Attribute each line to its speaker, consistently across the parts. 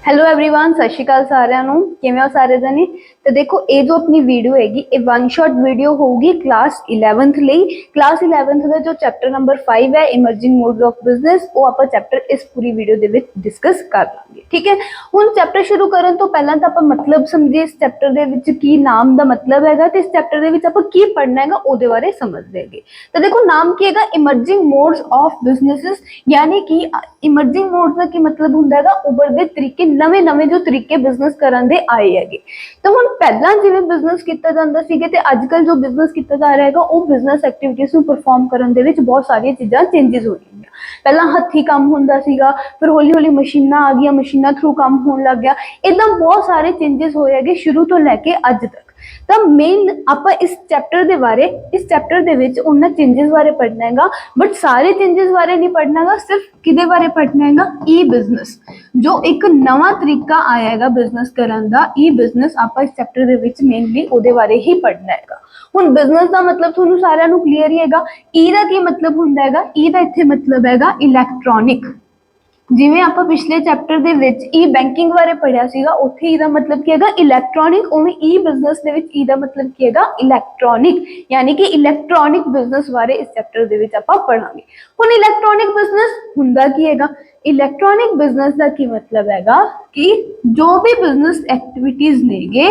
Speaker 1: Hello everyone, सत श्री अकाल सारिਆਂ ਨੂੰ। ਕਿਵੇਂ ਹੋ ਸਾਰੇ ਜਣੇ? ਤੇ ਦੇਖੋ ਇਹ ਜੋ ਆਪਣੀ ਵੀਡੀਓ ਹੈਗੀ ਇਹ ਵਨ ਸ਼ਾਟ ਵੀਡੀਓ ਹੋਊਗੀ ਕਲਾਸ 11th ਲਈ। ਕਲਾਸ 11th ਦਾ ਜੋ ਚੈਪਟਰ ਨੰਬਰ 5 ਹੈ ਇਮਰਜਿੰਗ ਮੋਡਸ ਆਫ ਬਿਜ਼ਨਸ, ਉਹ ਆਪਾਂ ਚੈਪਟਰ ਇਸ ਪੂਰੀ ਵੀਡੀਓ ਦੇ ਵਿੱਚ ਡਿਸਕਸ ਕਰ ਲਾਂਗੇ। ਠੀਕ ਹੈ, ਹੁਣ ਚੈਪਟਰ ਸ਼ੁਰੂ ਕਰਨ ਤੋਂ ਪਹਿਲਾਂ ਤਾਂ ਆਪਾਂ ਮਤਲਬ ਸਮਝੀਏ ਇਸ ਚੈਪਟਰ ਦੇ ਵਿੱਚ ਕੀ ਨਾਮ ਦਾ ਮਤਲਬ ਹੈਗਾ ਤੇ ਇਸ ਚੈਪਟਰ ਦੇ ਵਿੱਚ ਆਪਾਂ ਕੀ ਪੜ੍ਹਨਾ ਹੈਗਾ ਉਹਦੇ ਬਾਰੇ ਸਮਝਦੇ ਹੈਗੇ। ਤਾਂ ਦੇਖੋ ਨਾਮ ਕੀ ਹੈਗਾ, ਇਮਰਜਿੰਗ ਮੋਡਸ ਆਫ ਬਿਜ਼ਨੈਸਿਸ, यानी कि इमरजिंग मोड का की मतलब ਹੁੰਦਾ ਹੈਗਾ ਉਭਰਦੇ ਤਰੀਕੇ, ਨਵੇਂ ਨਵੇਂ ਜੋ ਤਰੀਕੇ ਬਿਜ਼ਨਸ ਕਰਨ ਦੇ ਆਏ ਹੈਗੇ। ਤਾਂ ਹੁਣ ਪਹਿਲਾਂ ਜਿਵੇਂ ਬਿਜ਼ਨਸ ਕੀਤਾ ਜਾਂਦਾ ਸੀਗੇ ਤੇ ਅੱਜ ਕੱਲ ਜੋ ਬਿਜ਼ਨਸ ਕੀਤਾ ਜਾ ਰਿਹਾ ਹੈਗਾ ਉਹ ਬਿਜ਼ਨਸ ਐਕਟੀਵਿਟੀਜ਼ ਨੂੰ ਪਰਫਾਰਮ ਕਰਨ ਦੇ ਵਿੱਚ ਬਹੁਤ ਸਾਰੀਆਂ ਚੀਜ਼ਾਂ ਚੇਂਜਸ ਹੋ ਰਹੀਆਂ। ਪਹਿਲਾਂ ਹੱਥੀ ਕੰਮ ਹੁੰਦਾ ਸੀਗਾ, ਫਿਰ ਹੌਲੀ ਹੌਲੀ ਮਸ਼ੀਨਾਂ ਆ ਗਈਆਂ, ਮਸ਼ੀਨਾਂ ਥਰੂ ਕੰਮ ਹੋਣ ਲੱਗ ਗਿਆ। ਇੱਦਾਂ ਬਹੁਤ ਸਾਰੇ ਚੇਂਜਸ ਹੋਏ ਹੈਗੇ ਸ਼ੁਰੂ ਤੋਂ ਲੈ ਕੇ ਅੱਜ ਤੱਕ। ਤਾਂ ਮੇਨ ਆਪਾਂ ਇਸ ਚੈਪਟਰ ਦੇ ਵਿੱਚ ਉਹਨਾਂ ਚੇਂਜਸ ਬਾਰੇ ਪੜ੍ਹਨਾ ਹੈਗਾ, ਬਟ ਸਾਰੇ ਚੇਂਜਸ ਬਾਰੇ ਨਹੀਂ ਪੜ੍ਹਨਾ ਹੈਗਾ, ਸਿਰਫ ਕਿਹਦੇ ਬਾਰੇ ਪੜ੍ਹਨਾ ਹੈਗਾ, ਈ ਬਿਜ਼ਨਸ, ਜੋ ਇੱਕ ਨਵਾਂ ਤਰੀਕਾ ਆਇਆ ਹੈਗਾ ਬਿਜ਼ਨਸ ਕਰਨ ਦਾ। ਈ ਬਿਜ਼ਨਸ ਆਪਾਂ ਇਸ ਚੈਪਟਰ ਦੇ ਵਿੱਚ ਮੇਨਲੀ ਉਹਦੇ ਬਾਰੇ ਹੀ ਪੜ੍ਹਨਾ ਹੈਗਾ। ਹੁਣ ਬਿਜ਼ਨਸ ਦਾ ਮਤਲਬ ਤੁਹਾਨੂੰ ਸਾਰਿਆਂ ਨੂੰ ਕਲੀਅਰ ਹੀ ਹੈਗਾ। ਈ ਦਾ ਕੀ ਮਤਲਬ ਹੁੰਦਾ ਹੈਗਾ? ਈ ਦਾ ਇੱਥੇ ਮਤਲਬ ਹੈਗਾ ਇਲੈਕਟ੍ਰੋਨਿਕ। ਜਿਵੇਂ ਆਪਾਂ ਪਿਛਲੇ ਚੈਪਟਰ ਦੇ ਵਿੱਚ ਈ ਬੈਂਕਿੰਗ ਬਾਰੇ ਪੜ੍ਹਿਆ ਸੀਗਾ, ਉੱਥੇ ਈ ਦਾ ਮਤਲਬ ਕੀ ਹੈਗਾ, ਇਲੈਕਟ੍ਰੋਨਿਕ। ਉਵੇਂ ਈ ਬਿਜ਼ਨਸ ਦੇ ਵਿੱਚ ਈ ਦਾ ਮਤਲਬ ਕੀ ਹੈਗਾ, ਇਲੈਕਟ੍ਰੋਨਿਕ, ਯਾਨੀ ਕਿ ਇਲੈਕਟ੍ਰੋਨਿਕ ਬਿਜ਼ਨਸ ਬਾਰੇ ਇਸ ਚੈਪਟਰ ਦੇ ਵਿੱਚ ਆਪਾਂ ਪੜ੍ਹਾਂਗੇ। ਹੁਣ ਇਲੈਕਟ੍ਰੋਨਿਕ ਬਿਜ਼ਨਸ ਹੁੰਦਾ ਕੀ ਹੈਗਾ? ਇਲੈਕਟ੍ਰੋਨਿਕ ਬਿਜ਼ਨਸ ਦਾ ਕੀ ਮਤਲਬ ਹੈਗਾ ਕਿ ਜੋ ਵੀ ਬਿਜ਼ਨਸ ਐਕਟੀਵਿਟੀਜ਼ ਨੇਗੇ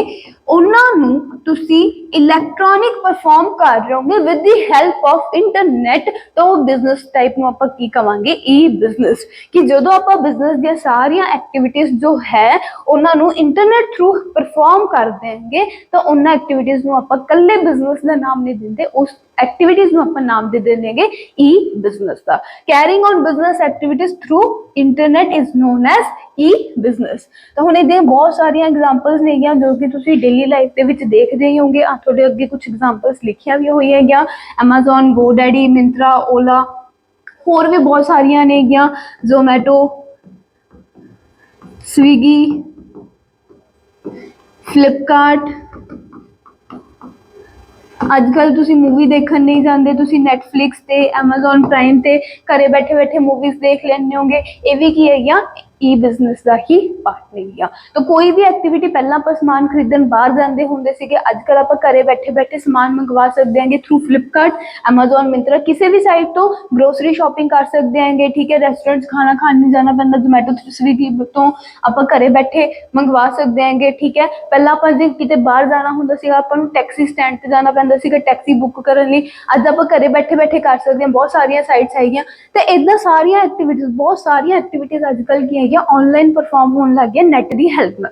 Speaker 1: ਉਹਨਾਂ ਨੂੰ ਤੁਸੀਂ ਇਲੈਕਟ੍ਰੋਨਿਕ ਪਰਫਾਰਮ ਕਰ ਰਹੇ ਹੋਗੇ with the help of internet. ਤਾਂ ਉਹ ਬਿਜ਼ਨਸ ਟਾਈਪ ਨੂੰ ਆਪਾਂ ਕੀ ਕਵਾਂਗੇ? ਈ ਬਿਜ਼ਨਸ। ਕਿ ਜਦੋਂ ਆਪਾਂ ਬਿਜ਼ਨਸ ਦੀਆਂ ਸਾਰੀਆਂ ਐਕਟੀਵਿਟੀਜ਼ ਜੋ ਹੈ ਉਹਨਾਂ ਨੂੰ ਇੰਟਰਨੈਟ ਥਰੂ ਪਰਫਾਰਮ ਕਰ ਦੇਂਗੇ ਤਾਂ ਉਹਨਾਂ ਐਕਟੀਵਿਟੀਜ਼ ਨੂੰ ਆਪਾਂ ਇਕੱਲੇ ਬਿਜ਼ਨਸ ਦਾ ਨਾਮ ਨਹੀਂ ਦਿੰਦੇ, ਉਸ ਐਕਟੀਵਿਟੀਜ਼ ਨੂੰ ਆਪਾਂ ਨਾਮ ਦੇ ਦਿੰਦੇ ਹੈਗੇ ਈ ਬਿਜ਼ਨਸ ਦਾ। Carrying on business activities through internet is known as e business. ਤਾਂ ਹੁਣ ਇਹਦੀਆਂ ਬਹੁਤ ਸਾਰੀਆਂ ਐਗਜ਼ਾਮਪਲਸ ਨੇਗੀਆਂ ਜੋ ਕਿ ਤੁਸੀਂ ਡੇਲੀ ਲਾਈਫ ਦੇ ਵਿੱਚ ਦੇਖਦੇ ਹੀ ਹੋਗੇ। ਤੁਹਾਡੇ ਅੱਗੇ ਕੁਝ ਐਗਜ਼ਾਮਪਲਸ ਲਿਖੀਆਂ ਵੀ ਹੋਈਆਂ ਹੈਗੀਆਂ, ਐਮਾਜ਼ੋਨ, ਗੋਡੈਡੀ, ਮਿੰਤਰਾ, ਓਲਾ, ਹੋਰ ਵੀ ਬਹੁਤ ਸਾਰੀਆਂ ਨੇਗੀਆਂ, ਜ਼ੋਮੈਟੋ, ਸਵੀਗੀ, ਫਲਿੱਪਕਾਰਟ। ਅੱਜ ਕੱਲ੍ਹ ਤੁਸੀਂ ਮੂਵੀ ਦੇਖਣ ਨਹੀਂ ਜਾਂਦੇ, ਤੁਸੀਂ ਨੈਟਫਲਿਕਸ ਤੇ ਐਮਾਜ਼ੋਨ ਪ੍ਰਾਈਮ ਤੇ ਘਰੇ ਬੈਠੇ ਬੈਠੇ ਮੂਵੀਜ਼ ਦੇਖ ਲੈਂਦੇ ਹੋਗੇ। ਇਹ ਵੀ ਕੀ ਹੈਗੀਆਂ? ਈ ਬਿਜ਼ਨਸ ਦਾ ਹੀ ਪਾਰਟ ਨੇਗੀਆਂ। ਤਾਂ ਕੋਈ ਵੀ ਐਕਟੀਵਿਟੀ ਪਹਿਲਾਂ ਆਪਾਂ ਸਮਾਨ ਖਰੀਦਣ ਬਾਹਰ ਜਾਂਦੇ ਹੁੰਦੇ ਸੀਗੇ, ਅੱਜ ਕੱਲ੍ਹ ਆਪਾਂ ਘਰੇ ਬੈਠੇ ਬੈਠੇ ਸਮਾਨ ਮੰਗਵਾ ਸਕਦੇ ਹਾਂਗੇ ਥਰੂ ਫਲਿੱਪਕਾਰਟ, ਐਮਾਜ਼ੋਨ, ਮਿੰਤਰਾ, ਕਿਸੇ ਵੀ ਸਾਈਟ ਤੋਂ ਗਰੋਸਰੀ ਸ਼ਾਪਿੰਗ ਕਰ ਸਕਦੇ ਹਾਂਗੇ। ਠੀਕ ਹੈ, ਰੈਸਟੋਰੈਂਟ 'ਚ ਖਾਣਾ ਖਾਣ ਨਹੀਂ ਜਾਣਾ ਪੈਂਦਾ, ਜ਼ੋਮੈਟੋ, ਸਵੀਗੀ ਤੋਂ ਆਪਾਂ ਘਰੇ ਬੈਠੇ ਮੰਗਵਾ ਸਕਦੇ ਹਾਂਗੇ। ਠੀਕ ਹੈ, ਪਹਿਲਾਂ ਆਪਾਂ ਜੇ ਕਿਤੇ ਬਾਹਰ ਜਾਣਾ ਹੁੰਦਾ ਸੀਗਾ ਆਪਾਂ ਨੂੰ ਟੈਕਸੀ ਸਟੈਂਡ ਤੇ ਜਾਣਾ ਪੈਂਦਾ ਸੀਗਾ ਟੈਕਸੀ ਬੁੱਕ ਕਰਨ ਲਈ, ਅੱਜ ਆਪਾਂ ਘਰੇ ਬੈਠੇ ਬੈਠੇ ਕਰ ਸਕਦੇ ਹਾਂ। ਬਹੁਤ ਸਾਰੀਆਂ ਸਾਈਟਸ ਹੈਗੀਆਂ ਤੇ ਇੱਦਾਂ ਸਾਰੀਆਂ ਐਕਟੀਵਿਟੀਜ਼, ਬਹੁਤ ਸਾਰੀਆਂ ਐਕਟੀਵਿਟੀਜ਼ ਅੱਜ ਕੱਲ੍ਹ ਕੀ ਹੈਗੀਆਂ, ਆਨਲਾਈਨ ਪਰਫਾਰਮ ਹੋਣ ਲੱਗ ਗਿਆ ਨੈਟ ਦੀ ਹੈਲਪ ਨਾਲ।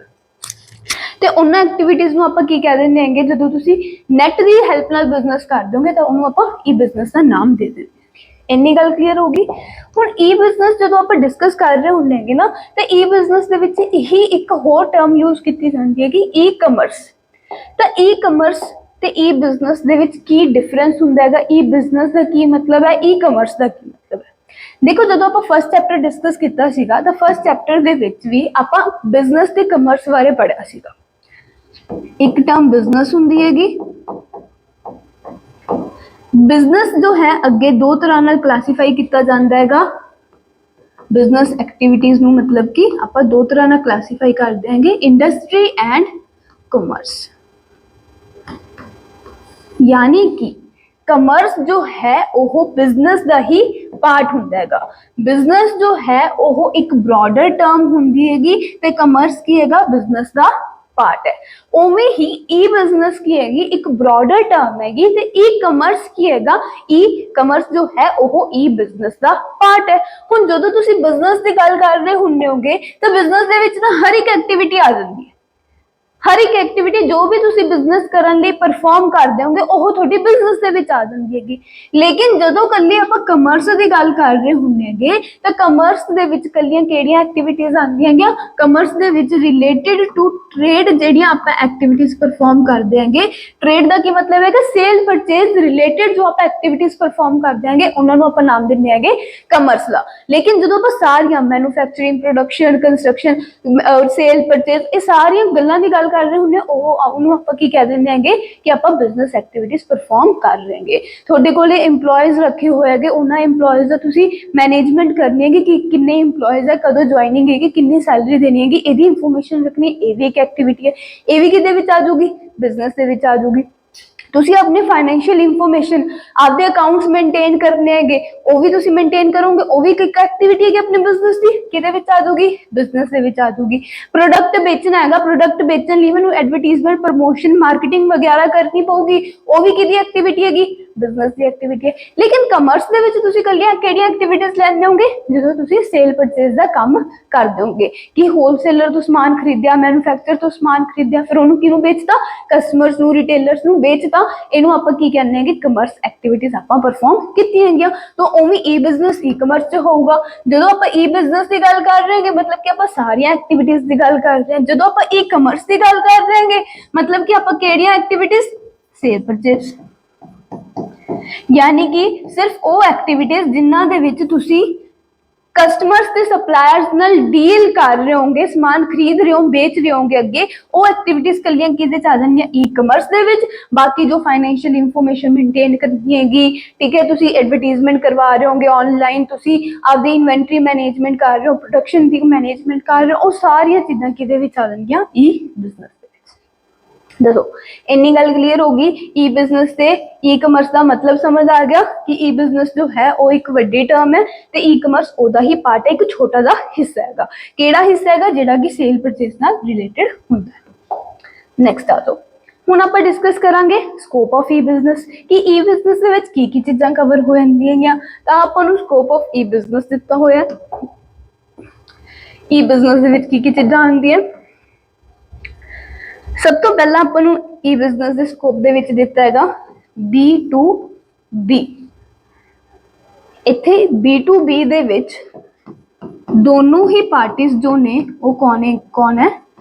Speaker 1: ਤੇ ਉਹਨਾਂ ਐਕਟੀਵਿਟੀਜ਼ ਨੂੰ ਆਪਾਂ ਕੀ ਕਹਿ ਦਿੰਦੇ ਹੈਗੇ, ਜਦੋਂ ਤੁਸੀਂ ਨੈਟ ਦੀ ਹੈਲਪ ਨਾਲ ਬਿਜ਼ਨਸ ਕਰ ਦੋਗੇ ਤਾਂ ਉਹਨੂੰ ਆਪਾਂ ਈ ਬਿਜ਼ਨਸ ਦਾ ਨਾਮ ਦੇ ਦਿੰਦੇ। ਇੰਨੀ ਗੱਲ ਕਲੀਅਰ ਹੋ ਗਈ। ਹੁਣ ਈ ਬਿਜ਼ਨਸ ਜਦੋਂ ਆਪਾਂ ਡਿਸਕਸ ਕਰ ਰਹੇ ਹੁੰਦੇ ਹੈਗੇ ਨਾ, ਤੇ ਈ ਬਿਜ਼ਨਸ ਦੇ ਵਿੱਚ ਇਹੀ ਇੱਕ ਹੋਰ ਟਰਮ ਯੂਜ਼ ਕੀਤੀ ਜਾਂਦੀ ਹੈ ਕਿ ਈ ਕਮਰਸ। ਤਾਂ ਈ ਕਮਰਸ ਤੇ ਈ ਬਿਜ਼ਨਸ ਦੇ ਵਿੱਚ ਕੀ ਡਿਫਰੈਂਸ ਹੁੰਦਾ ਹੈਗਾ? ਈ ਬਿਜ਼ਨਸ ਦਾ ਕੀ ਮਤਲਬ ਹੈ, ਈ ਕਮਰਸ ਦਾ ਕੀ ਮਤਲਬ ਹੈ? ਦੇਖੋ, ਜਦੋਂ ਆਪਾਂ ਫਸਟ ਚੈਪਟਰ ਡਿਸਕਸ ਕੀਤਾ ਸੀਗਾ ਤਾਂ ਫਸਟ ਚੈਪਟਰ ਦੇ ਵਿੱਚ ਵੀ ਆਪਾਂ ਬਿਜ਼ਨਸ ਤੇ ਕਮਰਸ ਬਾਰੇ ਪੜ੍ਹਿਆ ਸੀਗਾ। ਇੱਕ ਟਰਮ ਬਿਜ਼ਨਸ ਹੁੰਦੀ ਹੈਗੀ। ਬਿਜ਼ਨਸ ਜੋ ਹੈ ਅੱਗੇ ਦੋ ਤਰ੍ਹਾਂ ਨਾਲ ਕਲਾਸੀਫਾਈ ਕੀਤਾ ਜਾਂਦਾ ਹੈਗਾ। ਬਿਜ਼ਨਸ ਐਕਟੀਵਿਟੀਜ਼ ਨੂੰ ਮਤਲਬ ਕਿ ਆਪਾਂ ਦੋ ਤਰ੍ਹਾਂ ਨਾਲ ਕਲਾਸੀਫਾਈ ਕਰ ਦਿਆਂਗੇ, ਇੰਡਸਟਰੀ ਐਂਡ ਕਮਰਸ। यानी कि कमर्स जो है वो बिजनेस का ही पार्ट ਹੁੰਦਾ ਹੈਗਾ। बिजनेस जो है वो एक ब्रॉडर टर्म ਹੁੰਦੀ ਹੈਗੀ ਤੇ कमर्स ਕੀ ਹੈਗਾ, बिजनेस ਦਾ पार्ट है। उवें ही ई बिजनेस की हैगी एक ब्रॉडर टर्म हैगी ते ई कमर्स की हैगा, ई कमर्स जो है वो ई बिजनेस ਦਾ पार्ट है। ਹੁਣ ਜਦੋਂ ਤੁਸੀਂ बिजनेस ਦੀ ਗੱਲ ਕਰ ਰਹੇ ਹੁੰਦੇ ਹੋਗੇ ਤਾਂ बिजनेस ਦੇ ਵਿੱਚ ਨਾ ਹਰ ਇੱਕ ਐਕਟੀਵਿਟੀ ਆ ਜਾਂਦੀ ਹੈ। हर एक एक्टिविटी जो भी तुसी बिजनेस करन लई परफॉर्म करदे होगे ਉਹ ਤੁਹਾਡੀ ਬਿਜ਼ਨਸ ਦੇ ਵਿੱਚ ਆ ਜਾਂਦੀ ਹੈਗੀ। ਲੇਕਿਨ ਜਦੋਂ ਕੱਲੀ ਆਪਾਂ ਕਮਰਸ ਦੀ ਗੱਲ ਕਰ ਰਹੇ ਹੁੰਦੇ ਹੈਗੇ ਤਾਂ ਕਮਰਸ ਦੇ ਵਿੱਚ ਕੱਲੀਆਂ ਕਿਹੜੀਆਂ ਐਕਟੀਵਿਟੀਜ਼ ਆਉਂਦੀਆਂ ਹੈਗੀਆਂ? ਕਮਰਸ ਦੇ ਵਿੱਚ ਰਿਲੇਟਡ ਟੂ ਟ੍ਰੇਡ ਜਿਹੜੀਆਂ ਆਪਾਂ ਐਕਟੀਵਿਟੀਜ਼ ਪਰਫॉर्म ਕਰਦੇ ਹੈਗੇ। ਟ੍ਰੇਡ ਦਾ ਕੀ ਮਤਲਬ ਹੈਗਾ? ਸੇਲ ਪਰਚੇਜ਼ ਰਿਲੇਟਡ ਜੋ ਆਪਾਂ ਐਕਟੀਵਿਟੀਜ਼ ਪਰਫॉर्म ਕਰਦੇ ਹੈਗੇ ਉਹਨਾਂ ਨੂੰ ਆਪਾਂ ਨਾਮ ਦਿੰਦੇ ਹੈਗੇ ਕਮਰਸ ਦਾ। ਲੇਕਿਨ ਜਦੋਂ ਆਪਾਂ ਸਾਰੀਆਂ manufacturing, production, construction, sale, purchase, ਇਹ ਸਾਰੀਆਂ ਗੱਲਾਂ ਦੀ ਗੱਲ ਕਰ ਰਹੇ ਹੁੰਦੇ ਉਹਨੂੰ ਆਪਾਂ ਕੀ ਕਹਿ ਦਿੰਦੇ ਹੈਗੇ ਕਿ ਆਪਾਂ ਬਿਜ਼ਨਸ ਐਕਟੀਵਿਟੀਜ਼ ਪਰਫਾਰਮ ਕਰ ਰਹੇ ਹੈਗੇ। ਤੁਹਾਡੇ ਕੋਲੇ EMPLOYEES ਰੱਖੇ ਹੋਏ ਹੈਗੇ, ਉਹਨਾਂ EMPLOYEES ਦਾ ਤੁਸੀਂ ਮੈਨੇਜਮੈਂਟ ਕਰਨੀ ਹੈਗੀ ਕਿ ਕਿੰਨੇ EMPLOYEES ਹੈ, ਕਦੋਂ ਜੁਆਇਨਿੰਗ ਹੈਗੀ, ਕਿੰਨੀ ਸੈਲਰੀ ਦੇਣੀ ਹੈਗੀ, ਇਹਦੀ ਇਨਫੋਰਮੇਸ਼ਨ ਰੱਖਣੀ। ਇਹ ਵੀ ਇੱਕ ਐਕਟੀਵਿਟੀ ਹੈ, ਇਹ ਵੀ ਕਿਹਦੇ ਵਿੱਚ ਆ ਜਾਊਗੀ, ਬਿਜ਼ਨਸ ਦੇ ਵਿੱਚ ਆ ਜਾਊਗੀ। ਤੁਸੀਂ ਆਪਣੀ ਫਾਈਨੈਂਸ਼ੀਅਲ ਇਨਫੋਰਮੇਸ਼ਨ, ਆਪਦੇ ਅਕਾਊਂਟਸ ਮੇਨਟੇਨ ਕਰਨੇ ਹੈਗੇ, ਉਹ ਵੀ ਤੁਸੀਂ ਮੇਨਟੇਨ ਕਰੋਗੇ, ਉਹ ਵੀ ਇੱਕ ਐਕਟੀਵਿਟੀ ਹੈਗੀ ਆਪਣੇ ਬਿਜ਼ਨਸ ਦੀ, ਕਿਹਦੇ ਵਿੱਚ ਆ ਜਾਊਗੀ, ਬਿਜ਼ਨਸ ਦੇ ਵਿੱਚ ਆ ਜਾਊਗੀ। ਪ੍ਰੋਡਕਟ ਵੇਚਣਾ ਹੈਗਾ, ਪ੍ਰੋਡਕਟ ਵੇਚਣ ਲਈ ਮੈਨੂੰ ਐਡਵਰਟੀਜ਼ਮੈਂਟ, ਪ੍ਰਮੋਸ਼ਨ, ਮਾਰਕੀਟਿੰਗ ਵਗੈਰਾ ਕਰਨੀ ਪਊਗੀ, ਉਹ ਵੀ ਕਿਹਦੀ ਐਕਟੀਵਿਟੀ ਹੈਗੀ, ਬਿਜ਼ਨਸ ਦੀ ਐਕਟੀਵਿਟੀ ਹੈ। ਲੇਕਿਨ ਕਮਰਸ ਦੇ ਵਿੱਚ ਤੁਸੀਂ ਇਕੱਲੀਆਂ ਕਿਹੜੀਆਂ ਐਕਟੀਵਿਟੀਜ਼ ਲੈਂਦੇ ਹੋਗੇ, ਜਦੋਂ ਤੁਸੀਂ ਸੇਲ ਪਰਚੇਜ਼ ਦਾ ਕੰਮ ਕਰਦੇ ਹੋਗੇ ਕਿ ਹੋਲਸੇਲਰ ਤੋਂ ਸਮਾਨ ਖਰੀਦਿਆ, ਮੈਨੂਫੈਕਚਰ ਤੋਂ ਸਮਾਨ ਖਰੀਦਿਆ, ਫਿਰ ਉਹਨੂੰ ਕਿਹਨੂੰ ਵੇਚਤਾ, ਕਸਟਮਰਸ ਨੂੰ, ਰਿਟੇਲਰਸ ਨੂੰ ਵੇਚਤਾ, ਇਹਨੂੰ ਆਪਾਂ ਕੀ ਕਹਿੰਦੇ ਹੈਗੇ, ਕਮਰਸ ਐਕਟੀਵਿਟੀਜ਼ ਆਪਾਂ ਪਰਫਾਰਮ ਕੀਤੀਆਂ ਹੈਗੀਆਂ। ਤਾਂ ਉਵੇਂ ਈ ਬਿਜ਼ਨਸ ਈ ਕਮਰਸ 'ਚ ਹੋਊਗਾ। ਜਦੋਂ ਆਪਾਂ ਈ ਬਿਜ਼ਨਸ ਦੀ ਗੱਲ ਕਰ ਰਹੇ ਹੈਗੇ ਮਤਲਬ ਕਿ ਆਪਾਂ ਸਾਰੀਆਂ ਐਕਟੀਵਿਟੀਜ਼ ਦੀ ਗੱਲ ਕਰ ਰਹੇ ਹਾਂ। ਜਦੋਂ ਆਪਾਂ ਈ ਕਮਰਸ ਦੀ ਗੱਲ ਕਰ ਰਹੇ ਹੈਗੇ ਮਤਲਬ ਕਿ ਆਪਾਂ ਕਿਹੜੀਆਂ ਐਕਟੀਵਿਟੀਜ਼, ਸੇਲ ਪਰਚੇਜ਼, यानी कि सिर्फ वो एक्टिविटीज जिन्हां दे विच तुसी कस्टमर्स ते सप्लायर्स नाल डील कर रहे होंगे, समान खरीद रहे हो, बेच रहे होंगे अगे, वो एक्टिविटीज कलियां किहदे च आ जांदियां, ई कमर्स दे विच। बाकी जो फाइनैंशियल इंफॉर्मेशन मेनटेन करनी हैगी, ठीक है, तुसी एडवर्टीजमेंट करवा रहे होंगे ऑनलाइन, तुसी आपदी इन्वेंटरी मैनेजमेंट कर रहे हो, प्रोडक्शन दी मैनेजमेंट कर रहे हो, वो सारियां चीज़ां किहदे विच आ जांदियां, ई बिजनेस। दसो इन्नी गल क्लीयर होगी। ई बिजनेस से ई कमर्स का मतलब समझ आ गया कि ई बिजनेस जो है वो एक वड्डी टर्म है ते ई कमर्स ओदा ही पार्ट है, एक छोटा सा हिस्सा हैगा। केड़ा हिस्सा हैगा, जिहड़ा कि सेल परचेज नाल रिलेटेड हुंदा है। नैक्सट आ जाओ, हुण आपां डिस्कस करांगे स्कोप ऑफ ई बिजनेस कि ई बिजनेस दे विच की चीज़ां कवर हो जांदियां। तां आपां नूं स्कोप ऑफ ई बिजनेस दित्ता होया। ई बिजनेस दे विच की चीज़ां आंदियां। सब तो पहला अपन ई बिजनेस के स्कोप दे विच दिता है B2B। इत्थे B2B दे विच दोनों ही पार्टीज जो ने वो कौन है,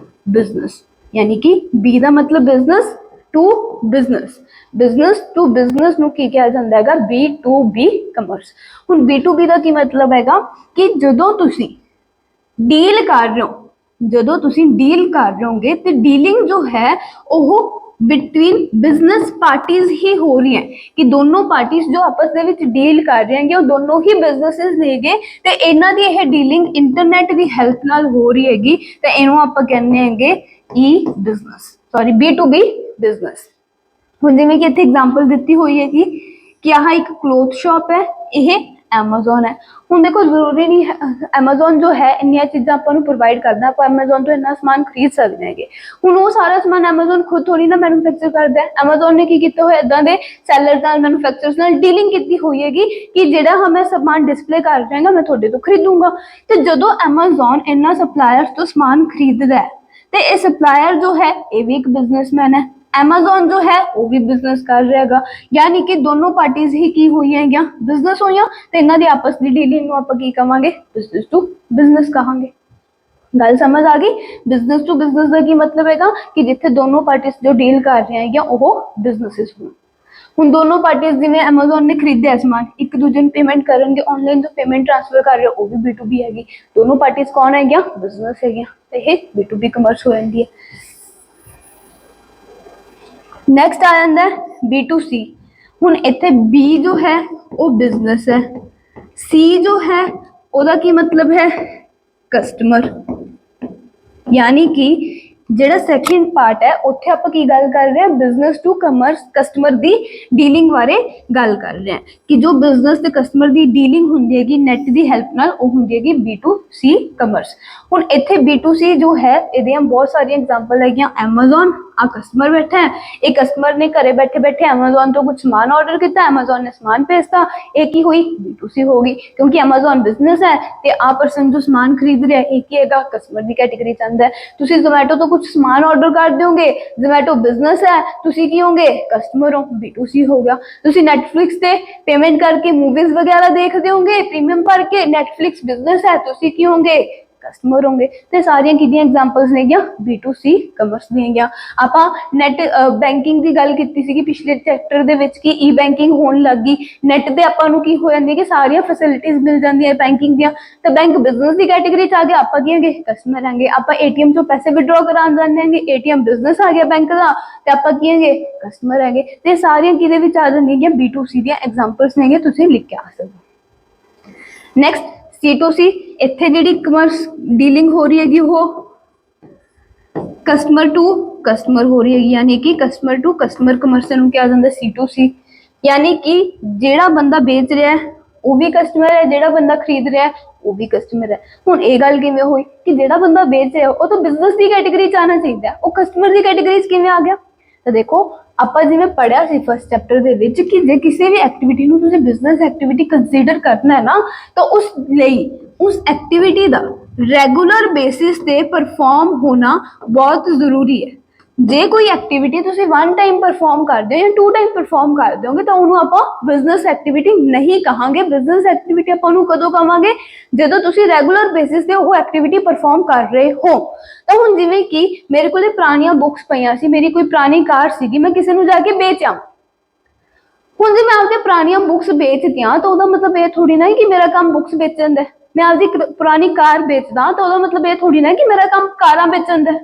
Speaker 1: बिजनेस। यानी कि B का मतलब business to business, business to business नूं की कहा जाता है, B2B कमर्स। हुण B2B का की मतलब हैगा कि जदों तुसी डील कर रहे हो, ਜਦੋਂ ਤੁਸੀਂ ਡੀਲ ਕਰ ਰਹੇ ਹੋਗੇ ਤੇ ਡੀਲਿੰਗ जो है ਉਹ बिटवीन बिजनेस पार्टीज ही हो रही है कि दोनों पार्टीज जो आपस ਦੇ ਵਿੱਚ ਡੀਲ ਕਰ ਰਹੇ ਹੈਗੇ ਉਹ ਦੋਨੋਂ ਹੀ ਬਿਜ਼ਨੈਸਸ ਨੇਗੇ ਤੇ ਇਹਨਾਂ ਦੀ ਇਹ ਡੀਲਿੰਗ ਇੰਟਰਨੈਟ ਦੀ ਹੈਲਪ ਨਾਲ ਹੋ ਰਹੀ ਹੈਗੀ ਤੇ ਇਹਨੂੰ ਆਪਾਂ ਕਹਿੰਦੇ ਹੈਗੇ e business, sorry B2B business. ਹੁਣ ਜਿਵੇਂ ਕਿ ਇੱਥੇ ਐਗਜ਼ਾਮਪਲ ਦਿੱਤੀ ਹੋਈ ਹੈ ਕਿ ਆਹ ਇੱਕ ਕਲੋਥ ਸ਼ਾਪ ਹੈ, ਇਹ ਐਮਾਜ਼ੋਨ है। ਹੁਣ देखो जरूरी नहीं है ਐਮਾਜ਼ੋਨ जो है ਇੰਨੀਆਂ ਚੀਜ਼ਾਂ ਆਪਾਂ ਨੂੰ ਪ੍ਰੋਵਾਈਡ ਕਰਦਾ, ਆਪਾਂ ਐਮਾਜ਼ੋਨ ਤੋਂ ਇੰਨਾ ਸਮਾਨ ਖਰੀਦ ਸਕਦੇ ਹੈਗੇ। ਹੁਣ ਉਹ ਸਾਰਾ ਸਮਾਨ ਐਮਾਜ਼ੋਨ ਖੁਦ ਥੋੜੀ ਨਾ ਮੈਨੂਫੈਕਚਰ ਕਰਦਾ ਹੈ। ਐਮਾਜ਼ੋਨ ਨੇ ਕੀ ਕੀਤਾ ਹੋਇਆ, ਇਦਾਂ ਦੇ ਸੈਲਰਸ ਨਾਲ, ਮੈਨੂਫੈਕਚਰਰਸ ਨਾਲ ਡੀਲਿੰਗ ਕੀਤੀ ਹੋਈ ਹੈਗੀ ਕਿ ਜਿਹੜਾ ਮੈਂ ਸਮਾਨ ਡਿਸਪਲੇ ਕਰ ਰਿਹਾ ਹੈਗਾ ਮੈਂ ਤੁਹਾਡੇ ਤੋਂ ਖਰੀਦੂੰਗਾ। ਤੇ ਜਦੋਂ ਐਮਾਜ਼ੋਨ ਇਹਨਾਂ ਸਪਲਾਇਰਸ ਤੋਂ ਸਮਾਨ ਖਰੀਦਦਾ ਹੈ ਤੇ ਇਹ ਸਪਲਾयर जो है ये भी एक बिजनेसमैन है, ਐਮਾਜ਼ੋਨ जो है वो भी बिजनेस कर रहा हैगा। यानी कि दोनों पार्टीज ही की हुई हैं बिजनेस हुई तो इन्हों की आपस की डीलिंग आप की कहांगे, बिजनेस टू बिजनेस कहांगे। गल समझ आ गई। बिजनेस टू बिजनेस का की मतलब हैगा कि जिथे दोनों पार्टीज जो डील कर रहे हैं वो बिजनेसिस हों। हुण दोनों पार्टीज जिवें एमाजोन ने खरीदया समान, एक दूजे नूं पेमेंट करनगे, ऑनलाइन जो पेमेंट ट्रांसफर कर रहे हो वो भी B2B हैगी। दोनों पार्टीज कौन है, बिजनेस है, ये B2B कमर्स हो जाती है। नैक्सट आ जाता है B2C। हुण इत्थे B जो है वो बिजनेस है, C जो है ओदा की मतलब है कस्टमर। यानी कि ਜਿਹੜਾ ਸੈਕਿੰਡ ਪਾਰਟ ਹੈ ਉੱਥੇ ਆਪਾਂ ਕੀ ਗੱਲ ਕਰ ਰਹੇ ਹਾਂ, business to commerce, customer the dealing ਬਾਰੇ ਗੱਲ ਕਰ ਰਹੇ ਹਾਂ ਕਿ ਜੋ ਬਿਜ਼ਨਸ ਤੇ ਕਸਟਮਰ ਦੀ ਡੀਲਿੰਗ ਹੁੰਦੀ ਹੈਗੀ ਨੈਟ ਦੀ ਹੈਲਪ ਨਾਲ, ਉਹ ਹੁੰਦੀ ਹੈਗੀ B2C ਕਮਰਸ। ਹੁਣ ਇੱਥੇ B2C ਜੋ ਹੈ ਇਹਦੀਆਂ ਬਹੁਤ ਸਾਰੀਆਂ ਐਗਜ਼ਾਮਪਲ ਹੈਗੀਆਂ। ਐਮਾਜ਼ੋਨ, ਆ ਕਸਟਮਰ बैठा है, एक कस्टमर ने घरे बैठे बैठे अमेजोन तो कुछ सामान ऑर्डर किया, अमेजोन ने सामान भेजता, एक ही हुई B2C होगी क्योंकि अमेजोन बिजनेस है ते आ पर्सन जो सामान खरीद रहा है एक ही हैगा, कस्टमर की कैटेगरी च आंदा है। तुसी जोमैटो तो कुछ सामान ऑर्डर कर दोगे, जोमैटो बिजनेस है, तुसी की होंगे, कस्टमर हो, B2C हो गया। तुसी नैटफ्लिक्स से पेमेंट करके मूवीज वगैरह देखते होंगे प्रीमियम भर के, नैटफ्लिक्स बिजनेस है, तुसी की होंगे, ਕਸਟਮਰ ਹੋਣਗੇ। ਤੇ ਸਾਰੀਆਂ ਕਿਹਦੀਆਂ ਐਗਜ਼ਾਮਪਲਸ ਨੇਗੀਆਂ, B2C ਕਮਰਸ ਦੀਆਂ ਹੈਗੀਆਂ। ਆਪਾਂ ਨੈਟ ਬੈਂਕਿੰਗ ਦੀ ਗੱਲ ਕੀਤੀ ਸੀਗੀ ਪਿਛਲੇ ਚੈਪਟਰ ਦੇ ਵਿੱਚ ਕਿ ਈ ਬੈਂਕਿੰਗ ਹੋਣ ਲੱਗ ਗਈ, ਨੈਟ ਤੇ ਆਪਾਂ ਨੂੰ ਕੀ ਹੋ ਜਾਂਦੀ ਹੈ ਕਿ ਸਾਰੀਆਂ ਫੈਸਿਲਿਟੀਜ਼ ਮਿਲ ਜਾਂਦੀਆਂ ਬੈਂਕਿੰਗ ਦੀਆਂ। ਤਾਂ ਬੈਂਕ ਬਿਜ਼ਨਸ ਦੀ ਕੈਟੇਗਰੀ ਚ ਆ ਗਿਆ, ਆਪਾਂ ਕੀ ਹੈਗੇ, ਕਸਟਮਰ ਹੈਗੇ। ਆਪਾਂ ਏਟੀਐਮ ਚੋਂ ਪੈਸੇ ਵਿਡਰੋ ਕਰਾਉਣ ਜਾਂਦੇ ਹੈਗੇ, ਏਟੀਐਮ ਬਿਜ਼ਨਸ ਆ ਗਿਆ ਬੈਂਕ ਦਾ, ਤੇ ਆਪਾਂ ਕੀ ਹੈਗੇ, ਕਸਟਮਰ ਹੈਗੇ। ਤੇ ਸਾਰੀਆਂ ਕਿਹਦੇ ਵਿੱਚ ਆ ਜਾਂਦੀਆਂ B2C ਦੀਆਂ ਐਗਜ਼ਾਮਪਲਸ ਨੇਗੇ, ਤੁਸੀਂ ਲਿਖ ਕੇ ਆ ਸਕਦੇ ਹੋ। ਨੈਕਸਟ C2C, ਇੱਥੇ ਜਿਹੜੀ ਕਮਰਸ ਡੀਲਿੰਗ ਹੋ ਰਹੀ ਹੈਗੀ ਉਹ ਕਸਟਮਰ ਟੂ ਕਸਟਮਰ ਹੋ ਰਹੀ ਹੈਗੀ, ਯਾਨੀ ਕਿ ਕਸਟਮਰ ਟੂ ਕਸਟਮਰ ਕਮਰਸ ਨੂੰ ਕਿਹਾ ਜਾਂਦਾ C2C। ਯਾਨੀ ਕਿ ਜਿਹੜਾ ਬੰਦਾ ਵੇਚ ਰਿਹਾ ਹੈ ਉਹ ਵੀ ਕਸਟਮਰ ਹੈ, ਜਿਹੜਾ ਬੰਦਾ ਖਰੀਦ ਰਿਹਾ ਉਹ ਵੀ ਕਸਟਮਰ ਹੈ। ਹੁਣ ਇਹ ਗੱਲ ਕਿਵੇਂ ਹੋਈ ਕਿ ਜਿਹੜਾ ਬੰਦਾ ਵੇਚ ਰਿਹਾ ਉਹ ਤਾਂ ਬਿਜ਼ਨਸ ਦੀ ਕੈਟੇਗਰੀ ਚ ਆਉਣਾ ਚਾਹੀਦਾ, ਉਹ ਕਸਟਮਰ ਦੀ ਕੈਟੇਗਰੀ ਚ ਕਿਵੇਂ ਆ ਗਿਆ। ਤਾਂ ਦੇਖੋ ਆਪਾਂ ਜਿਵੇਂ ਪੜ੍ਹਿਆ ਸੀ ਫਸਟ ਚੈਪਟਰ ਦੇ ਵਿੱਚ ਕਿ ਜੇ ਕਿਸੇ ਵੀ ਐਕਟੀਵਿਟੀ ਨੂੰ ਤੁਸੀਂ ਬਿਜ਼ਨਸ ਐਕਟੀਵਿਟੀ ਕੰਸੀਡਰ ਕਰਨਾ ਹੈ ਨਾ, ਤਾਂ ਉਸ ਲਈ ਉਸ ਐਕਟੀਵਿਟੀ ਦਾ ਰੈਗੂਲਰ ਬੇਸਿਸ ਤੇ ਪਰਫਾਰਮ ਹੋਣਾ ਬਹੁਤ ਜ਼ਰੂਰੀ ਹੈ। ਜੇ ਕੋਈ ਐਕਟੀਵਿਟੀ ਤੁਸੀਂ 1 ਟਾਈਮ ਪਰਫਾਰਮ ਕਰਦੇ ਹੋ ਜਾਂ 2 ਟਾਈਮ ਪਰਫਾਰਮ ਕਰ ਦਿਓਗੇ ਤਾਂ ਉਹਨੂੰ ਆਪਾਂ ਬਿਜ਼ਨਸ ਐਕਟੀਵਿਟੀ ਨਹੀਂ ਕਹਾਂਗੇ। ਬਿਜ਼ਨਸ ਐਕਟੀਵਿਟੀ ਆਪਾਂ ਉਹਨੂੰ ਕਦੋਂ ਕਹਾਂਗੇ, ਜਦੋਂ ਤੁਸੀਂ ਰੈਗੂਲਰ ਬੇਸਿਸ ਤੇ ਉਹ ਐਕਟੀਵਿਟੀ ਪਰਫਾਰਮ ਕਰ ਰਹੇ ਹੋ। ਤਾਂ ਹੁਣ ਜਿਵੇਂ ਕਿ ਮੇਰੇ ਕੋਲੇ ਪੁਰਾਣੀਆਂ ਬੁੱਕਸ ਪਈਆਂ ਸੀ, ਮੇਰੀ ਕੋਈ ਪੁਰਾਣੀ ਕਾਰ ਸੀਗੀ, ਮੈਂ ਕਿਸੇ ਨੂੰ ਜਾ ਕੇ ਵੇਚਾਂ। ਹੁਣ ਜੇ ਮੈਂ ਆਪਦੇ ਪੁਰਾਣੀਆਂ ਬੁੱਕਸ ਵੇਚਦੀਆਂ ਤਾਂ ਉਹਦਾ ਮਤਲਬ ਇਹ ਥੋੜੀ ਨਾ ਕਿ ਮੇਰਾ ਕੰਮ ਬੁੱਕਸ ਵੇਚਣ ਦਾ। ਮੈਂ ਆਪਦੀ ਪੁਰਾਣੀ ਕਾਰ ਵੇਚਦਾ ਤਾਂ ਉਹਦਾ ਮਤਲਬ ਇਹ ਥੋੜੀ ਨਾ ਕਿ ਮੇਰਾ ਕੰਮ ਕਾਰਾਂ ਵੇਚਣ ਦਾ।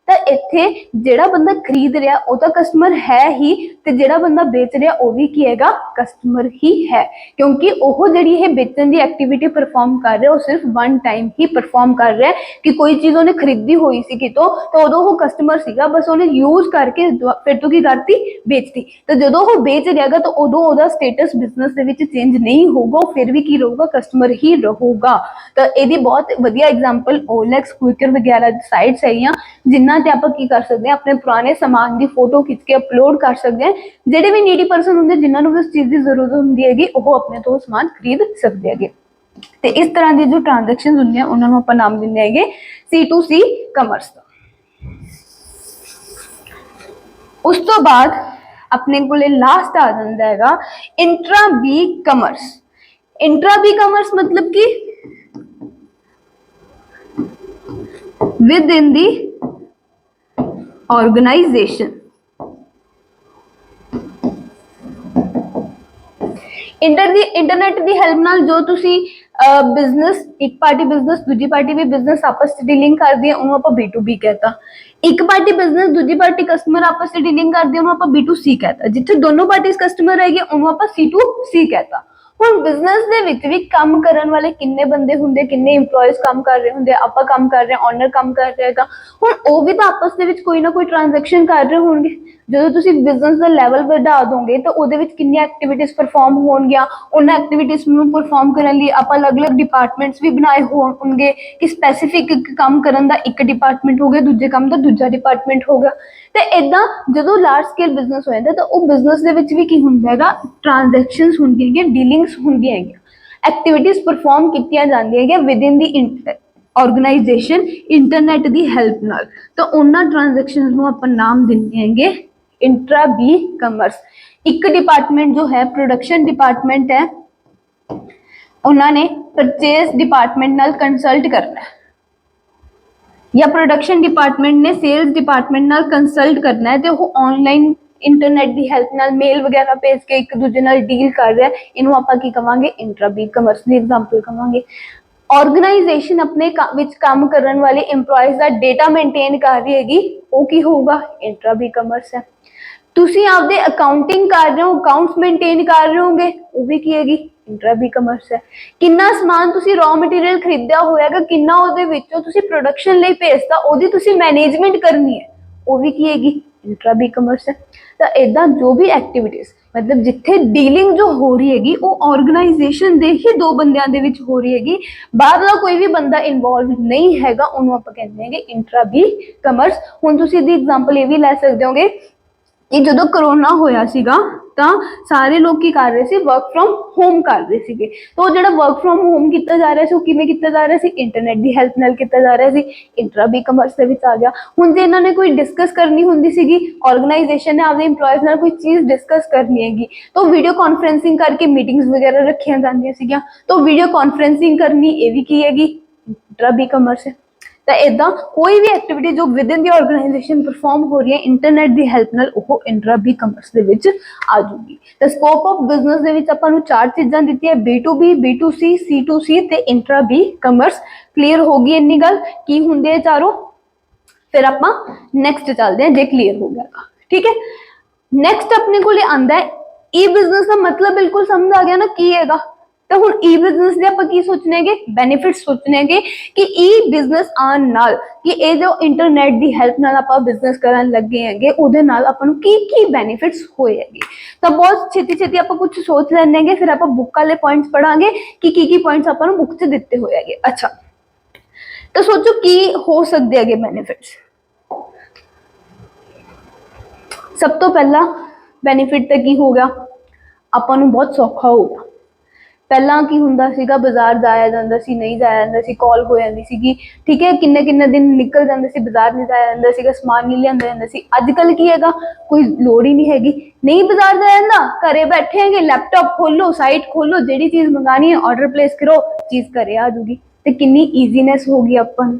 Speaker 1: ਤਾਂ ਇੱਥੇ ਜਿਹੜਾ ਬੰਦਾ ਖਰੀਦ ਰਿਹਾ ਉਹ ਤਾਂ ਕਸਟਮਰ ਹੈ ਹੀ, ਤੇ ਜਿਹੜਾ ਬੰਦਾ ਵੇਚ ਰਿਹਾ ਉਹ ਵੀ ਕੀ ਹੈਗਾ, ਕਸਟਮਰ ਹੀ ਹੈ। ਕਿਉਂਕਿ ਉਹ ਜਿਹੜੀ ਇਹ ਵੇਚਣ ਦੀ ਐਕਟੀਵਿਟੀ ਪਰਫਾਰਮ ਕਰ ਰਿਹਾ ਉਹ ਸਿਰਫ 1 ਟਾਈਮ ਹੀ ਪਰਫਾਰਮ ਕਰ ਰਿਹਾ ਕਿ ਕੋਈ ਚੀਜ਼ ਉਹਨੇ ਖਰੀਦੀ ਹੋਈ ਸੀ ਕਿਤੋਂ, ਤਾਂ ਉਦੋਂ ਉਹ ਕਸਟਮਰ ਸੀਗਾ, ਬਸ ਉਹਨੇ ਯੂਜ਼ ਕਰਕੇ ਫਿਰ ਤੋਂ ਕੀ ਕਰਤੀ, ਵੇਚਤੀ। ਤਾਂ ਜਦੋਂ ਉਹ ਵੇਚ ਰਿਹਾਗਾ ਤਾਂ ਉਦੋਂ ਉਹਦਾ ਸਟੇਟਸ ਬਿਜ਼ਨਸ ਦੇ ਵਿੱਚ ਚੇਂਜ ਨਹੀਂ ਹੋਊਗਾ, ਉਹ ਫਿਰ ਵੀ ਕੀ ਰਹੂਗਾ, ਕਸਟਮਰ ਹੀ ਰਹੂਗਾ। ਤਾਂ ਇਹਦੀ ਬਹੁਤ ਵਧੀਆ ਐਗਜ਼ਾਮਪਲ OLX, ਕੁਇਕਰ ਵਗੈਰਾ ਦੀ ਸਾਈਟਸ ਹੈਗੀਆਂ ਜਿਨ੍ਹਾਂ ਤੇ ਆਪਾਂ ਕੀ ਕਰ ਸਕਦੇ ਹਾਂ, ਆਪਣੇ ਪੁਰਾਣੇ ਸਮਾਨ ਦੀ ਫੋਟੋ ਖਿੱਚ ਕੇ ਅਪਲੋਡ ਕਰ ਸਕਦੇ ਹਾਂ। ਜਿਹੜੇ ਵੀ ਨੀਡੀ ਪਰਸਨ ਹੁੰਦੇ ਜਿਨ੍ਹਾਂ ਨੂੰ ਵੀ ਉਸ ਚੀਜ਼ ਦੀ ਜ਼ਰੂਰਤ ਹੁੰਦੀ ਹੈਗੀ ਉਹ ਆਪਣੇ ਤੋਂ ਸਮਾਨ ਖਰੀਦ ਸਕਦੇ ਹੈਗੇ। ਤੇ ਇਸ ਤਰ੍ਹਾਂ ਦੀ ਜੋ ਟ੍ਰਾਂਜੈਕਸ਼ਨ ਹੁੰਦੀਆਂ ਉਹਨਾਂ ਨੂੰ ਆਪਾਂ ਨਾਮ ਦਿੰਦੇ ਹੈਗੇ C2C ਕਮਰਸ ਦਾ। ਉਸ ਤੋਂ ਬਾਅਦ ਆਪਣੇ ਕੋਲੇ ਲਾਸਟ ਆ ਜਾਂਦਾ ਹੈਗਾ intra B commerce. Intra B commerce ਮਤਲਬ ਕਿ within the organization। Internet the help ਨਾਲ ਜੋ ਤੁਸੀਂ ਬਿਜ਼ਨਸ, ਇੱਕ ਪਾਰਟੀ ਬਿਜ਼ਨਸ ਦੂਜੀ ਪਾਰਟੀ ਵੀ ਬਿਜ਼ਨਸ ਆਪਸ ਚ ਡੀਲਿੰਗ ਕਰਦੀ ਹੈ ਉਹਨੂੰ ਆਪਾਂ B2B ਕਹਤਾ। ਇੱਕ ਪਾਰਟੀ ਬਿਜ਼ਨਸ ਦੂਜੀ ਪਾਰਟੀ ਕਸਟਮਰ ਆਪਸ ਚ ਡੀਲਿੰਗ ਕਰਦੀ ਹੈ ਉਹਨੂੰ ਆਪਾਂ B2C ਕਹਤਾ। ਜਿੱਥੇ ਦੋਨੋਂ ਪਾਰਟੀਆਂ ਕਸਟਮਰ ਹੈਗੇ ਉਹਨੂੰ ਆਪਾਂ C2C ਕਹਤਾ। ਹੁਣ ਬਿਜ਼ਨਸ ਦੇ ਵਿੱਚ ਵੀ ਕੰਮ ਕਰਨ ਵਾਲੇ ਕਿੰਨੇ ਬੰਦੇ ਹੁੰਦੇ, ਕਿੰਨੇ EMPLOYEES ਕੰਮ ਕਰ ਰਹੇ ਹੁੰਦੇ, ਆਪਾਂ ਕੰਮ ਕਰ ਰਹੇ, ਓਨਰ ਕੰਮ ਕਰ ਰਿਹਾ ਹੈਗਾ। ਹੁਣ ਉਹ ਵੀ ਤਾਂ ਆਪਸ ਦੇ ਵਿੱਚ ਕੋਈ ਨਾ ਕੋਈ ਟ੍ਰਾਂਜੈਕਸ਼ਨ ਕਰ ਰਹੇ ਹੋਣਗੇ। ਜਦੋਂ ਤੁਸੀਂ ਬਿਜ਼ਨਸ ਦਾ ਲੈਵਲ ਵਧਾ ਦੋਗੇ ਤਾਂ ਉਹਦੇ ਵਿੱਚ ਕਿੰਨੀਆਂ ਐਕਟੀਵਿਟੀਜ਼ ਪਰਫਾਰਮ ਹੋਣਗੀਆਂ। ਉਹਨਾਂ ਐਕਟੀਵਿਟੀਜ਼ ਨੂੰ ਪਰਫਾਰਮ ਕਰਨ ਲਈ ਆਪਾਂ ਅਲੱਗ-ਅਲੱਗ ਡਿਪਾਰਟਮੈਂਟਸ ਵੀ ਬਣਾਏ ਹੋਣਗੇ ਕਿ ਸਪੈਸੀਫਿਕ ਕੰਮ ਕਰਨ ਦਾ ਇੱਕ ਡਿਪਾਰਟਮੈਂਟ ਹੋ ਗਿਆ, ਦੂਜੇ ਕੰਮ ਦਾ ਦੂਜਾ ਡਿਪਾਰਟਮੈਂਟ ਹੋ ਗਿਆ। ਤੇ ਇਦਾਂ ਜਦੋਂ ਲਾਰਜ ਸਕੇਲ ਬਿਜ਼ਨਸ ਹੋ ਜਾਂਦਾ ਤਾਂ ਉਹ ਬਿਜ਼ਨਸ ਦੇ ਵਿੱਚ ਵੀ ਕੀ ਹੁੰਦਾ ਹੈਗਾ, ਟ੍ਰਾਂਜੈਕਸ਼ਨਸ ਹੁੰਦੀਆਂ ਹੈਗੀਆਂ, ਡੀਲਿੰਗਸ ਹੁੰਦੀਆਂ ਹੈਗੀਆਂ, ਐਕਟੀਵਿਟੀਜ਼ ਪਰਫਾਰਮ ਕੀਤੀਆਂ ਜਾਂਦੀਆਂ ਹੈਗੀਆਂ ਵਿਦਿਨ ਦੀ ਆਰਗੇਨਾਈਜੇਸ਼ਨ ਇੰਟਰਨੈਟ ਦੀ ਹੈਲਪ ਨਾਲ। ਤਾਂ ਉਹਨਾਂ ਟ੍ਰਾਂਜੈਕਸ਼ਨਸ ਨੂੰ ਆਪਾਂ ਨਾਮ ਦਿੰਦੇ ਹੈਗੇ इंट्रा बी कमर्स। एक डिपार्टमेंट जो है प्रोडक्शन डिपार्टमेंट है, उन्होंने परचेज डिपार्टमेंट नाल कंसल्ट करना है, या प्रोडक्शन डिपार्टमेंट ने सेल्स डिपार्टमेंट नाल कंसल्ट करना है, तो वो ऑनलाइन इंटरनेट की हेल्प नाल मेल वगैरह भेज के एक दूजे नाल डील कर रहा है। इनू आपां की कवांगे इंट्रा बी कमर्स की एग्जांपल कवांगे। ऑर्गेनाइजेशन अपने विच काम करने वाले एम्प्लॉयज़ का डेटा मेनटेन कर रही हैगी, वो की होगा, इंट्रा बी कमर्स है। तुसी आपदे अकाउंटिंग कर रहे हो, अकाउंट्स मेनटेन कर रहे होंगे, वो भी की हैगी, इंट्रा बी कमर्स है। किन्ना समान तुसी रॉ मटीरियल खरीदा होएगा, किन्ना उहदे विचों तुसी प्रोडक्शन लई भेजता, ओहदी तुसी मैनेजमेंट करनी है, वो भी की हैगी, इंट्रा बी कमर्स है। तो इदां जो भी एक्टिविटीज़ मतलब जिथे डीलिंग जो हो रही हैगी वो ऑर्गेनाइजेशन दे ही दो बंदियां दे विच हो रही हैगी, बाहरला कोई भी बंदा इन्वॉल्व नहीं हैगा, उन्होंने आपां कहंदे हैं इंट्रा बी कमर्स। हुण तुसीं इहदी एग्जांपल ये भी लै सकदे होगे कि जो करोना होया सीगा तो सारे लोग की कर रहे थे, वर्क फ्रॉम होम कर रहे थे। तो जो वर्क फ्रॉम होम किया जा रहा है किवें किया जा रहा है, इंटरनेट की हेल्प नाल किया जा रहा है, इंट्रा बी कमर्स के विच आ गया। हुण जे इन्होंने कोई डिस्कस करनी हुंदी सीगी, ऑर्गेनाइजेशन ने आपके इंप्लॉयज़ नाल कोई चीज़ डिस्कस करनी हैगी, तो वीडियो कॉन्फ्रेंसिंग करके मीटिंग्स वगैरह रखिया जांदियां सीगियां। तो वीडियो कॉन्फ्रेंसिंग करनी ये भी की हैगी, ਇੰਟਰਾ ਬੀ ਕਮਰਸ ਹੈ। ਤਾਂ ਇਦਾਂ ਕੋਈ ਵੀ ਐਕਟੀਵਿਟੀ ਜੋ ਵਿਦਿਨ ਦੀ ਆਰਗੇਨਾਈਜੇਸ਼ਨ ਪਰਫਾਰਮ ਹੋ ਰਹੀ ਹੈ ਇੰਟਰਨੈਟ ਦੀ ਹੈਲਪ ਨਾਲ, ਉਹ ਇੰਟਰਾ ਬੀ ਕਮਰਸ ਦੇ ਵਿੱਚ ਆ ਜੂਗੀ। ਤਾਂ ਸਕੋਪ ਆਫ ਬਿਜ਼ਨਸ ਦੇ ਵਿੱਚ ਆਪਾਂ ਨੂੰ 4 ਚੀਜ਼ਾਂ ਦਿੱਤੀਆਂ, B2B, B2C, C2C ਤੇ ਇੰਟਰਾ ਬੀ ਕਮਰਸ। ਕਲੀਅਰ ਹੋ ਗਈ ਇੰਨੀ ਗੱਲ ਕੀ ਹੁੰਦੇ ਆ ਚਾਰੋਂ? ਫਿਰ ਆਪਾਂ ਨੈਕਸਟ ਚੱਲਦੇ ਹਾਂ ਜੇ ਕਲੀਅਰ ਹੋ ਗਿਆ ਤਾਂ, ਠੀਕ ਹੈ। ਨੈਕਸਟ ਆਪਣੇ ਕੋਲ ਆਂਦਾ ਹੈ ਈ ਬਿਜ਼ਨਸ ਦਾ ਮਤਲਬ ਬਿਲਕੁਲ ਸਮਝ ਆ ਗਿਆ ਨਾ ਕੀ ਹੈਗਾ। ਤਾਂ ਹੁਣ ਈ ਬਿਜ਼ਨਸ ਦੇ ਆਪਾਂ ਕੀ ਸੋਚਣੇਗੇ? ਬੈਨੀਫਿਟਸ ਸੋਚਣੇਗੇ ਕਿ ਈ ਬਿਜ਼ਨਸ ਆਉਣ ਨਾਲ, ਕਿ ਇਹ ਜੋ ਇੰਟਰਨੈਟ ਦੀ ਹੈਲਪ ਨਾਲ ਆਪਾਂ ਬਿਜ਼ਨਸ ਕਰਨ ਲੱਗੇ ਹੈਗੇ ਉਹਦੇ ਨਾਲ ਆਪਾਂ ਨੂੰ ਕੀ ਕੀ ਬੈਨੀਫਿਟਸ ਹੋਏ ਹੈਗੇ। ਤਾਂ ਬਹੁਤ ਛੇਤੀ ਛੇਤੀ ਆਪਾਂ ਕੁਝ ਸੋਚ ਲੈਣੇ ਹੈਗੇ, ਫਿਰ ਆਪਾਂ ਬੁੱਕ ਵਾਲੇ ਪੁਆਇੰਟਸ ਪੜਾਂਗੇ ਕਿ ਕੀ ਪੁਆਇੰਟਸ ਆਪਾਂ ਨੂੰ ਬੁੱਕ 'ਚ ਦਿੱਤੇ ਹੋਏ ਹੈਗੇ। ਅੱਛਾ, ਤਾਂ ਸੋਚੋ ਕੀ ਹੋ ਸਕਦੇ ਹੈਗੇ ਬੈਨੀਫਿਟਸ। ਸਭ ਤੋਂ ਪਹਿਲਾ ਬੈਨੀਫਿਟ ਤਾਂ ਕੀ ਹੋ ਗਿਆ? ਆਪਾਂ ਨੂੰ ਬਹੁਤ ਸੌਖਾ ਹੋ ਗਿਆ। ਪਹਿਲਾਂ ਕੀ ਹੁੰਦਾ ਸੀਗਾ, ਬਾਜ਼ਾਰ ਜਾਇਆ ਜਾਂਦਾ ਸੀ, ਨਹੀਂ ਜਾਇਆ ਜਾਂਦਾ ਸੀ, ਕਾਲ ਹੋ ਜਾਂਦੀ ਸੀਗੀ, ਠੀਕ ਹੈ, ਕਿੰਨੇ ਕਿੰਨੇ ਦਿਨ ਨਿਕਲ ਜਾਂਦੇ ਸੀ, ਬਾਜ਼ਾਰ ਨਹੀਂ ਜਾਇਆ ਜਾਂਦਾ ਸੀਗਾ, ਸਮਾਨ ਨਹੀਂ ਲਿਆਂਦਾ ਜਾਂਦਾ ਸੀ। ਅੱਜ ਕੱਲ ਕੀ ਹੈਗਾ, ਕੋਈ ਲੋੜ ਹੀ ਨਹੀਂ ਹੈਗੀ, ਨਹੀਂ ਬਾਜ਼ਾਰ ਜਾਇਆ ਜਾਂਦਾ, ਘਰੇ ਬੈਠੇ ਹੈਗੇ, ਲੈਪਟਾਪ ਖੋਲੋ, ਸਾਈਟ ਖੋਲੋ, ਜਿਹੜੀ ਚੀਜ਼ ਮੰਗਾਣੀ ਹੈ ਆਰਡਰ ਪਲੇਸ ਕਰੋ, ਚੀਜ਼ ਘਰੇ ਆ ਜੂਗੀ। ਤੇ ਕਿੰਨੀ ਈਜ਼ੀਨੈਸ ਹੋ ਗਈ ਆਪਾਂ ਨੂੰ।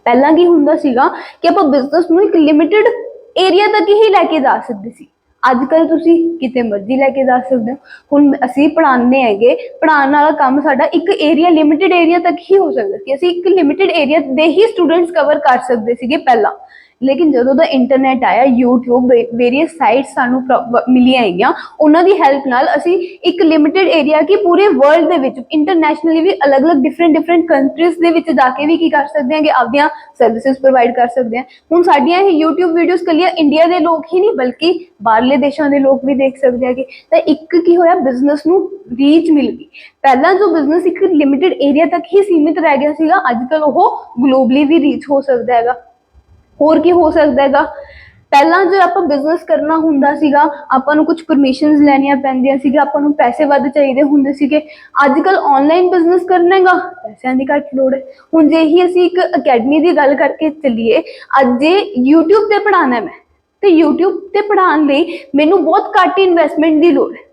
Speaker 1: ਪਹਿਲਾਂ ਕੀ ਹੁੰਦਾ ਸੀਗਾ ਕਿ ਆਪਾਂ ਬਿਜ਼ਨਸ ਨੂੰ ਇੱਕ ਲਿਮਿਟਿਡ ਏਰੀਆ ਤੱਕ ਹੀ ਲੈ ਕੇ ਜਾ ਸਕਦੇ ਸੀ, ਅੱਜ ਕੱਲ ਤੁਸੀਂ ਕਿਤੇ ਮਰਜ਼ੀ ਲੈ ਕੇ ਜਾ ਸਕਦੇ ਹੋ। ਹੁਣ ਅਸੀਂ ਪੜ੍ਹਾਉਂਦੇ ਹੈਗੇ, ਪੜ੍ਹਾਉਣ ਵਾਲਾ ਕੰਮ ਸਾਡਾ ਇੱਕ ਏਰੀਆ, ਲਿਮਿਟਿਡ ਏਰੀਆ ਤੱਕ ਹੀ ਹੋ ਸਕਦਾ ਕਿ ਅਸੀਂ ਇੱਕ ਲਿਮਿਟਿਡ ਏਰੀਆ ਦੇ ਹੀ ਸਟੂਡੈਂਟਸ ਕਵਰ ਕਰ ਸਕਦੇ ਸੀਗੇ ਪਹਿਲਾਂ। ਲੇਕਿਨ ਜਦੋਂ ਦਾ ਇੰਟਰਨੈਟ ਆਇਆ, YouTube, ਵੇਰੀਅਸ ਸਾਈਟਸ ਸਾਨੂੰ ਮਿਲੀਆਂ ਹੈਗੀਆਂ, ਉਹਨਾਂ ਦੀ ਹੈਲਪ ਨਾਲ ਅਸੀਂ ਇੱਕ ਲਿਮਿਟਿਡ ਏਰੀਆ ਕੀ ਪੂਰੇ ਵਰਲਡ ਦੇ ਵਿੱਚ, ਇੰਟਰਨੈਸ਼ਨਲੀ ਵੀ ਅਲੱਗ-ਅਲੱਗ ਡਿਫਰੈਂਟ ਕੰਟਰੀਜ਼ ਦੇ ਵਿੱਚ ਜਾ ਕੇ ਵੀ ਕੀ ਕਰ ਸਕਦੇ ਹਾਂ ਕਿ ਆਪਦੀਆਂ ਸਰਵਿਸਿਜ਼ ਪ੍ਰੋਵਾਈਡ ਕਰ ਸਕਦੇ ਹਾਂ। ਹੁਣ ਸਾਡੀਆਂ ਇਹ YouTube ਵੀਡੀਓਜ਼ ਕੱਲੀਆਂ ਇੰਡੀਆ ਦੇ ਲੋਕ ਹੀ ਨਹੀਂ ਬਲਕਿ ਬਾਹਰਲੇ ਦੇਸ਼ਾਂ ਦੇ ਲੋਕ ਵੀ ਦੇਖ ਸਕਦੇ ਹੈਗੇ। ਤਾਂ ਇੱਕ ਕੀ ਹੋਇਆ, ਬਿਜ਼ਨਸ ਨੂੰ ਰੀਚ ਮਿਲ ਗਈ। ਪਹਿਲਾਂ ਜੋ ਬਿਜ਼ਨਸ ਇੱਕ ਲਿਮਿਟਿਡ ਏਰੀਆ ਤੱਕ ਹੀ ਸੀਮਿਤ ਰਹਿ ਗਿਆ ਸੀਗਾ, ਅੱਜ ਕੱਲ ਉਹ ਗਲੋਬਲੀ ਵੀ ਰੀਚ ਹੋ ਸਕਦਾ ਹੈਗਾ। ਹੋਰ ਕੀ ਹੋ ਸਕਦਾ ਹੈਗਾ, ਪਹਿਲਾਂ ਜੇ ਆਪਾਂ ਬਿਜ਼ਨਸ ਕਰਨਾ ਹੁੰਦਾ ਸੀਗਾ, ਆਪਾਂ ਨੂੰ ਕੁਝ ਪਰਮਿਸ਼ਨਸ ਲੈਣੀਆਂ ਪੈਂਦੀਆਂ ਸੀਗੀਆਂ, ਆਪਾਂ ਨੂੰ ਪੈਸੇ ਵੱਧ ਚਾਹੀਦੇ ਹੁੰਦੇ ਸੀਗੇ। ਅੱਜ ਕੱਲ ਆਨਲਾਈਨ ਬਿਜ਼ਨਸ ਕਰਨਾ ਹੈਗਾ, ਪੈਸਿਆਂ ਦੀ ਘੱਟ ਲੋੜ ਹੈ। ਹੁਣ ਜੇ ਹੀ ਅਸੀਂ ਇੱਕ ਅਕੈਡਮੀ ਦੀ ਗੱਲ ਕਰਕੇ ਚੱਲੀਏ, ਅੱਜ ਜੇ YouTube ਤੇ ਪੜ੍ਹਾਉਣਾ ਮੈਂ, ਤੇ YouTube ਤੇ ਪੜ੍ਹਾਉਣ ਲਈ ਮੈਨੂੰ ਬਹੁਤ ਘੱਟ ਇਨਵੈਸਟਮੈਂਟ ਦੀ ਲੋੜ ਹੈ।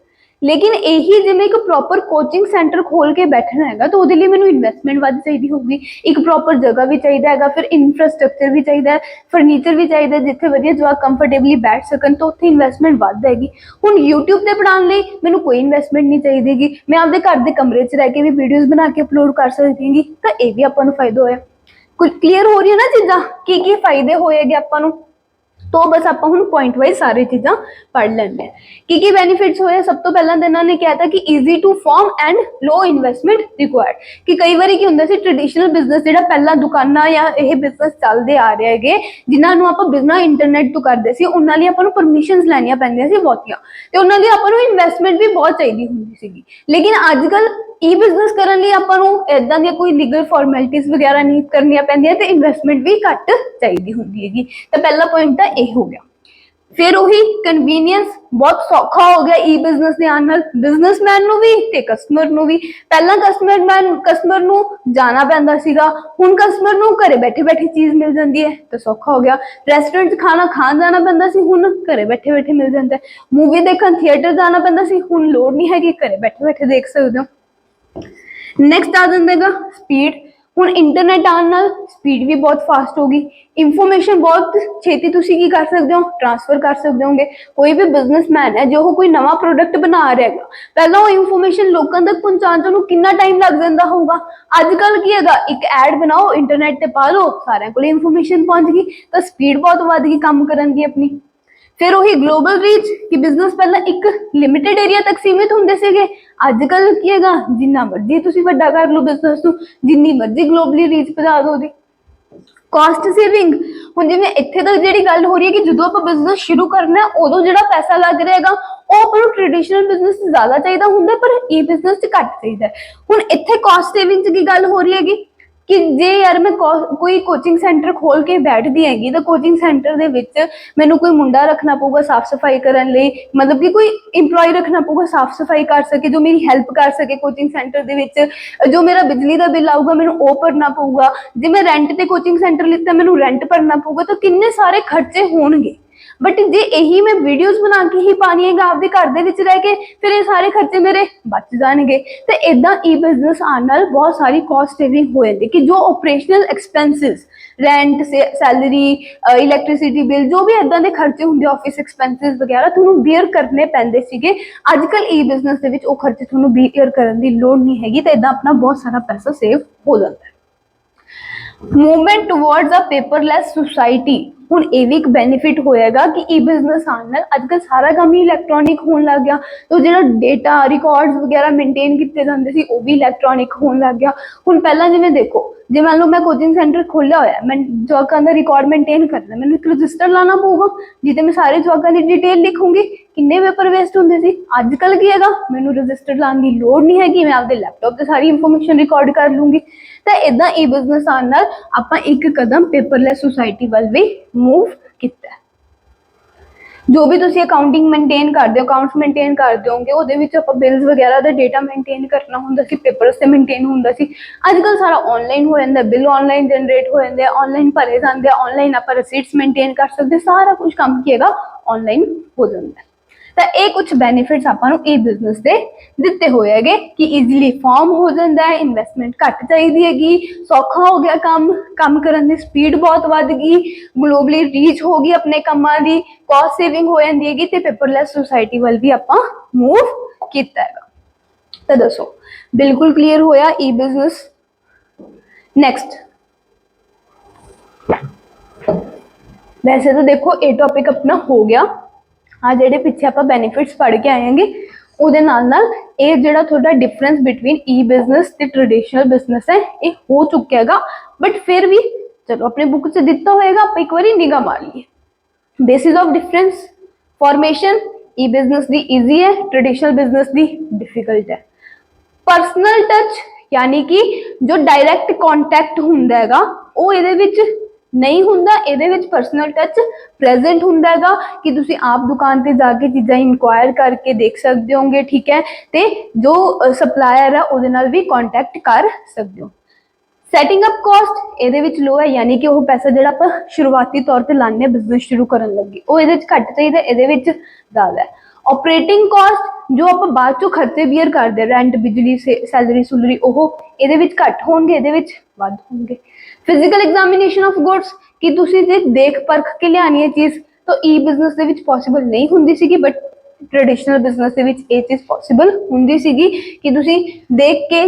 Speaker 1: ਲੇਕਿਨ ਇਹੀ ਜਿਵੇਂ ਇੱਕ ਪ੍ਰੋਪਰ ਕੋਚਿੰਗ ਸੈਂਟਰ ਖੋਲ ਕੇ ਬੈਠਣਾ ਹੈਗਾ, ਤਾਂ ਉਹਦੇ ਲਈ ਮੈਨੂੰ ਇਨਵੈਸਟਮੈਂਟ ਵੱਧ ਚਾਹੀਦੀ ਹੋਊਗੀ, ਇੱਕ ਪ੍ਰੋਪਰ ਜਗ੍ਹਾ ਵੀ ਚਾਹੀਦਾ ਹੈਗਾ, ਫਿਰ ਇਨਫਰਾਸਟ੍ਰਕਚਰ ਵੀ ਚਾਹੀਦਾ ਹੈ, ਫਰਨੀਚਰ ਵੀ ਚਾਹੀਦਾ ਜਿੱਥੇ ਵਧੀਆ ਜਵਾਕ ਕੰਫਰਟੇਬਲੀ ਬੈਠ ਸਕਣ, ਤਾਂ ਉੱਥੇ ਇਨਵੈਸਟਮੈਂਟ ਵੱਧ ਹੈਗੀ। ਹੁਣ YouTube ਤੇ ਪੜ੍ਹਾਉਣ ਲਈ ਮੈਨੂੰ ਕੋਈ ਇਨਵੈਸਟਮੈਂਟ ਨਹੀਂ ਚਾਹੀਦੀਗੀ, ਮੈਂ ਆਪਦੇ ਘਰ ਦੇ ਕਮਰੇ 'ਚ ਰਹਿ ਕੇ ਵੀ ਵੀਡੀਓਜ਼ ਬਣਾ ਕੇ ਅਪਲੋਡ ਕਰ ਸਕਦੀ ਹੈਗੀ। ਤਾਂ ਇਹ ਵੀ ਆਪਾਂ ਨੂੰ ਫਾਇਦਾ ਹੋਇਆ। ਕੁਝ ਕਲੀਅਰ ਹੋ ਰਹੀ ਹੈ ਨਾ ਚੀਜ਼ਾਂ, ਕੀ ਫਾਇਦੇ ਹੋਏਗੇ ਆਪਾਂ ਨੂੰ। तो बस आप हम पॉइंट वाइज सारी चीज़ा पढ़ लेंगे की बेनिफिट्स होए। सब तो पहला तो इन्होंने कहा था कि easy to form and low investment required, कि कई बार की होंगे ट्रेडिशनल बिजनेस जो पहला दुकाना या यह बिजनेस चलते आ रहे हैं जिन्होंने आप बिजनेस इंटरनेट तो करते सी, उन्होंने आपको परमिशनस लैनिया पैंदियां सी बहुतियां, ते उन्होंने आपको इन्वेस्टमेंट भी बहुत चाहिए होंगी सी। लेकिन अजकल ई बिजनेस करने लिए आपको इदां दी कोई लीगल फॉर्मैलिटीज वगैरह नहीं करनिया पैंदियां ते इन्वेस्टमेंट भी घट चाहिए होंगी हैगी। तो पहला पॉइंट तो यह हो गया। फिर वही कन्वीनियंस, बहुत सौखा हो गया ई बिजनेस के आने नाल, बिजनेसमैन नूं भी ते कस्टमर नूं भी। पहला कस्टमर नूं जाना पैंदा सीगा, हुण कस्टमर नूं घरे बैठे बैठे चीज़ मिल जाती है, तो सौखा हो गया। रेस्टोरेंट च खाना खान जाना पैंदा सी, हुण घरे बैठे बैठे मिल जाता है। मूवी देखण थिएटर जाना पैंदा सी, हुण लोड़ नहीं हैगी, घरे बैठे बैठे देख सकते हो। नैक्सट आ जाएगा स्पीड। हुण इंटरनेट आने नाल स्पीड भी बहुत फास्ट होगी, इंफॉर्मेशन बहुत छेती तुसीं की कर सकते हो, ट्रांसफर कर सकते होंगे। कोई भी बिजनेसमैन है जो कोई नवा प्रोडक्ट बना रहा है, पहला वो इंफॉर्मेशन लोगों तक पहुंचाने में कितना टाइम लग जाता होगा। अजकल की है, एक ऐड बनाओ, इंटरनेट पर पा लो, सारे को इंफॉर्मेशन पहुंच गई, तो स्पीड बहुत बढ़ गई काम करने की अपनी। फिर वही ग्लोबल रीच, कि बिजनेस पहले एक लिमिटेड एरिया तक सीमित होंगे सीगे, अजकल की है जिन्ना मर्जी तुसीं वड्डा कर लो बिजनेस नूं, जिन्नी मर्जी ग्लोबली रीच पहुंचा दो दी। कॉस्ट सेविंग, हुण जिवें इत्थे तक जिहड़ी गल हो रही है कि जदों आपां बिजनेस शुरू करना है उदों जिहड़ा पैसा लग रहा हैगा ਉਹ ਆਪਾਂ ਨੂੰ ट्रेडिशनल बिजनेस ज़्यादा चाहिए होंगे, पर ई बिजनेस च घट चाहिए। हुण इत्थे कॉस्ट सेविंग की गल हो रही हैगी कि जे यार मैं कोई कोचिंग सेंटर खोल के बैठती हैगी, तो कोचिंग सेंटर दे विच मैनूं कोई मुंडा रखना पऊगा साफ सफाई करन लई, मतलब कि कोई इंप्लॉय रखना पऊगा साफ सफाई कर सके, जो मेरी हैल्प कर सके कोचिंग सेंटर दे विच। जो मेरा बिजली का बिल आऊगा मैनूं वो भरना पऊगा, जे मैं रेंट ते कोचिंग सेंटर लिता मैनूं रेंट भरना पऊगा, तो किन्ने सारे खर्चे होणगे। बट जे यही मैं वीडियोज बना के ही पानी है आपके घर दे विच रह के, फिर ये सारे खर्चे मेरे बच जाएंगे। तो इदा ई बिजनेस आने नाल बहुत सारी कॉस्ट सेविंग हो जाती कि जो ऑपरेशनल एक्सपेंसिस रेंट से सैलरी इलैक्ट्रिसिटी बिल जो भी इदा के खर्चे होंगे ऑफिस एक्सपेंसिस वगैरह थोड़ा बीयर करने पैंदे सीगे। अजकल ई बिजनेस के विच वो खर्चे थोड़ा बीयर करने की लोड़ नहीं हैगी, तो इदा अपना बहुत सारा पैसा सेव हो जाता है। Movement towards a paperless society, ਹੁਣ ਇਹ ਵੀ ਇੱਕ ਬੈਨੀਫਿਟ ਹੋਏਗਾ ਕਿ ਈ ਬਿਜ਼ਨਸ ਆਉਣ ਨਾਲ ਅੱਜਕੱਲ ਸਾਰਾ ਕੰਮ ਹੀ ਇਲੈਕਟ੍ਰੋਨਿਕ ਹੋਣ ਲੱਗ ਗਿਆ। तो ਜਿਹੜਾ ਡੇਟਾ ਰਿਕਾਰਡਸ ਵਗੈਰਾ ਮੇਨਟੇਨ ਕੀਤੇ ਜਾਂਦੇ ਸੀ ਉਹ ਵੀ ਇਲੈਕਟ੍ਰੋਨਿਕ ਹੋਣ ਲੱਗ ਗਿਆ। ਹੁਣ ਪਹਿਲਾਂ ਜਿਵੇਂ ਦੇਖੋ ਜੇ ਮੰਨ ਲਓ ਮੈਂ ਕੋਚਿੰਗ ਸੈਂਟਰ ਖੋਲਿਆ ਹੋਇਆ, ਮੈਂ ਜਵਾਕਾਂ ਦਾ ਰਿਕਾਰਡ ਮੇਨਟੇਨ ਕਰਨਾ, ਮੈਨੂੰ ਇੱਕ ਰਜਿਸਟਰ ਲਾਣਾ ਪਊਗਾ ਜਿਹਦੇ ਮੈਂ ਸਾਰੇ ਜਵਾਕਾਂ ਦੀ ਡਿਟੇਲ ਲਿਖੂੰਗੀ। ਕਿੰਨੇ ਪੇਪਰ ਵੇਸਟ ਹੁੰਦੇ ਸੀ। ਅੱਜ ਕੱਲ ਕੀ ਹੈਗਾ, ਮੈਨੂੰ ਰਜਿਸਟਰ ਲਾਉਣ ਦੀ ਲੋੜ ਨਹੀਂ ਹੈਗੀ, ਮੈਂ ਆਪਦੇ ਲੈਪਟਾਪ ਤੇ ਸਾਰੀ ਇਨਫੋਰਮੇਸ਼ਨ ਰਿਕਾਰਡ ਕਰ ਲੂੰਗੀ। ਤਾਂ ਇਦਾਂ ਈ ਬਿਜ਼ਨਸ ਆਉਣ ਨਾਲ ਆਪਾਂ ਇੱਕ ਕਦਮ ਪੇਪਰਲੈਸ ਸੁਸਾਇਟੀ ਵੱਲ ਵੀ मूव किया। जो भी तुसी अकाउंटिंग मेनटेन करते हो, अकाउंट्स मेनटेन करते होंगे, ਉਹਦੇ ਵਿੱਚ ਆਪਾਂ ਬਿਲਸ ਵਗੈਰਾ ਦਾ ਡੇਟਾ ਮੇਨਟੇਨ ਕਰਨਾ ਹੁੰਦਾ ਸੀ, ਪੇਪਰਸ ਤੇ ਮੇਨਟੇਨ ਹੁੰਦਾ ਸੀ। ਅੱਜ ਕੱਲ ਸਾਰਾ ਆਨਲਾਈਨ ਹੋ ਜਾਂਦਾ, ਬਿੱਲ ਆਨਲਾਈਨ ਜਨਰੇਟ ਹੋ ਜਾਂਦੇ, ਆਨਲਾਈਨ ਭਰੇ ਜਾਂਦੇ, ਆਨਲਾਈਨ ਆਪਾਂ ਰਸੀਟਸ ਮੇਨਟੇਨ ਕਰ ਸਕਦੇ, ਸਾਰਾ ਕੁਝ ਕੰਮ ਕੀ ਹੈਗਾ ਆਨਲਾਈਨ ਹੋ ਜਾਂਦਾ। ਤਾਂ ਇਹ ਕੁਝ ਬੈਨੀਫਿਟਸ ਆਪਾਂ ਨੂੰ ਇਹ ਬਿਜ਼ਨਸ ਦੇ ਦਿੱਤੇ ਹੋਏ ਹੈਗੇ ਕਿ ਈਜ਼ੀਲੀ ਫਾਰਮ ਹੋ ਜਾਂਦਾ ਹੈ, ਇਨਵੈਸਟਮੈਂਟ ਘੱਟ ਚਾਹੀਦੀ ਹੈਗੀ, ਸੌਖਾ ਹੋ ਗਿਆ ਕੰਮ ਕਰਨ ਦੀ ਸਪੀਡ ਬਹੁਤ ਵੱਧ ਗਈ, ਗਲੋਬਲੀ ਰੀਚ ਹੋ ਗਈ ਆਪਣੇ ਕੰਮਾਂ ਦੀ, ਕਾਸਟ ਸੇਵਿੰਗ ਹੋ ਜਾਂਦੀ ਹੈਗੀ ਤੇ ਪੇਪਰਲੈਸ ਸੁਸਾਇਟੀ ਵੱਲ ਵੀ ਆਪਾਂ ਮੂਵ ਕੀਤਾ ਹੈਗਾ। ਤਾਂ ਦੱਸੋ ਬਿਲਕੁਲ ਕਲੀਅਰ ਹੋਇਆ ਈ ਬਿਜ਼ਨਸ। ਨੈਕਸਟ ਵੈਸੇ ਤਾਂ ਦੇਖੋ ਇਹ ਟੌਪਿਕ ਆਪਣਾ ਹੋ ਗਿਆ। हाँ ਜਿਹੜੇ ਪਿੱਛੇ ਆਪਾਂ ਬੈਨੀਫਿਟਸ ਪੜ੍ਹ ਕੇ ਆਏਂਗੇ ਉਹਦੇ ਨਾਲ ਇਹ ਜਿਹੜਾ ਤੁਹਾਡਾ ਡਿਫਰੈਂਸ ਬਿਟਵੀਨ ਈ ਬਿਜ਼ਨਸ ਤੇ ਟ੍ਰੈਡੀਸ਼ਨਲ ਬਿਜ਼ਨਸ ਹੈ ਇਹ ਹੋ ਚੁੱਕਿਆ ਹੈਗਾ। ਬਟ ਫਿਰ ਵੀ ਚਲੋ ਆਪਣੇ ਬੁੱਕ 'ਚ ਦਿੱਤਾ ਹੋਏਗਾ, ਆਪਾਂ ਇੱਕ ਵਾਰੀ ਨਿਗਾਹ ਮਾਰ ਲਈਏ। Basis of difference formation, E business the easy ਹੈ, ਟ੍ਰੈਡੀਸ਼ਨਲ ਬਿਜ਼ਨਸ ਦੀ ਡਿਫਿਕਲਟ ਹੈ। ਪਰਸਨਲ ਟੱਚ यानी कि जो डायरैक्ट कॉन्टैक्ट हुंदा हैगा वो ਇਹਦੇ ਵਿੱਚ नहीं हुंदा, ਇਹਦੇ ਵਿੱਚ पर्सनल टच प्रेजेंट हुंदा हैगा कि तुसी आप दुकान पे जाके चीज़ां इंक्वायर करके देख सकते होंगे, ठीक है, ते जो सप्लायर है ਉਹਦੇ ਨਾਲ भी कॉन्टैक्ट कर सकते हो। सैटिंग अप कॉस्ट ਇਹਦੇ ਵਿੱਚ लो है, यानी कि वो पैसा ਜਿਹੜਾ ਆਪਾਂ शुरुआती तौर ਤੇ ਲਾਣੇ बिजनेस शुरू ਕਰਨ ਲੱਗੇ ਉਹ ਇਹਦੇ ਵਿੱਚ ਘੱਟ ਚਾਹੀਦਾ, ਇਹਦੇ ਵਿੱਚ ਜ਼ਿਆਦਾ है। ऑपरेटिंग कॉस्ट जो आप बाद चो खर्चे बीयर करते, रेंट बिजली से सैलरी सुलरी वो ये घट होंगे, ये वध होंगे। फिजिकल एग्जामिनेशन ऑफ गुड्स कि तुसी जे देख परख के लियानी है चीज़ तो ई बिजनेस दे विच पॉसिबल नहीं हुंदी सीगी, बट ट्रेडिशनल बिजनेस दे विच ये चीज़ पॉसिबल हुंदी सीगी कि तुसी देख के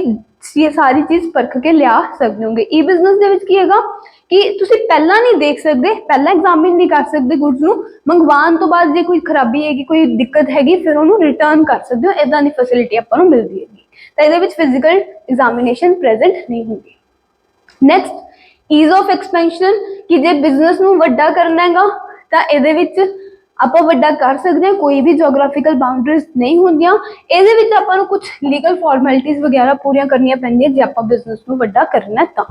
Speaker 1: ये सारी चीज़ परख के लिया सकते होंगे। ई बिजनेस दे विच की हैगा कि तुसी पहला नहीं देख सकते, पहला एग्जामिन नहीं कर सकते गुड्स नूं, मंगवाउण तो बाद जे कोई खराबी हैगी, कोई दिक्कत हैगी, फिर उन्होंने रिटर्न कर सकते हो। इदां दी फैसिलिटी आपां नूं मिलदी हैगी, तां इहदे विच फिजिकल एग्जामिनेशन प्रेजेंट नहीं हुंदी। नैक्सट ईज ऑफ एक्सपेंशन कि जे बिजनेस नूं वड्डा करना हैगा तां इहदे विच ਆਪਾਂ ਵੱਡਾ ਕਰ ਸਕਦੇ ਹਾਂ, ਕੋਈ ਵੀ ਜੀਓਗ੍ਰਾਫੀਕਲ ਬਾਉਂਡਰੀਜ਼ ਨਹੀਂ ਹੁੰਦੀਆਂ। ਇਹਦੇ ਵਿੱਚ ਆਪਾਂ ਨੂੰ ਕੁਝ ਲੀਗਲ ਫਾਰਮੈਲਿਟੀਜ਼ ਵਗੈਰਾ ਪੂਰੀਆਂ ਕਰਨੀਆਂ ਪੈਂਦੀਆਂ ਜੇ ਆਪਾਂ ਬਿਜ਼ਨਸ ਨੂੰ ਵੱਡਾ ਕਰਨਾ ਤਾਂ।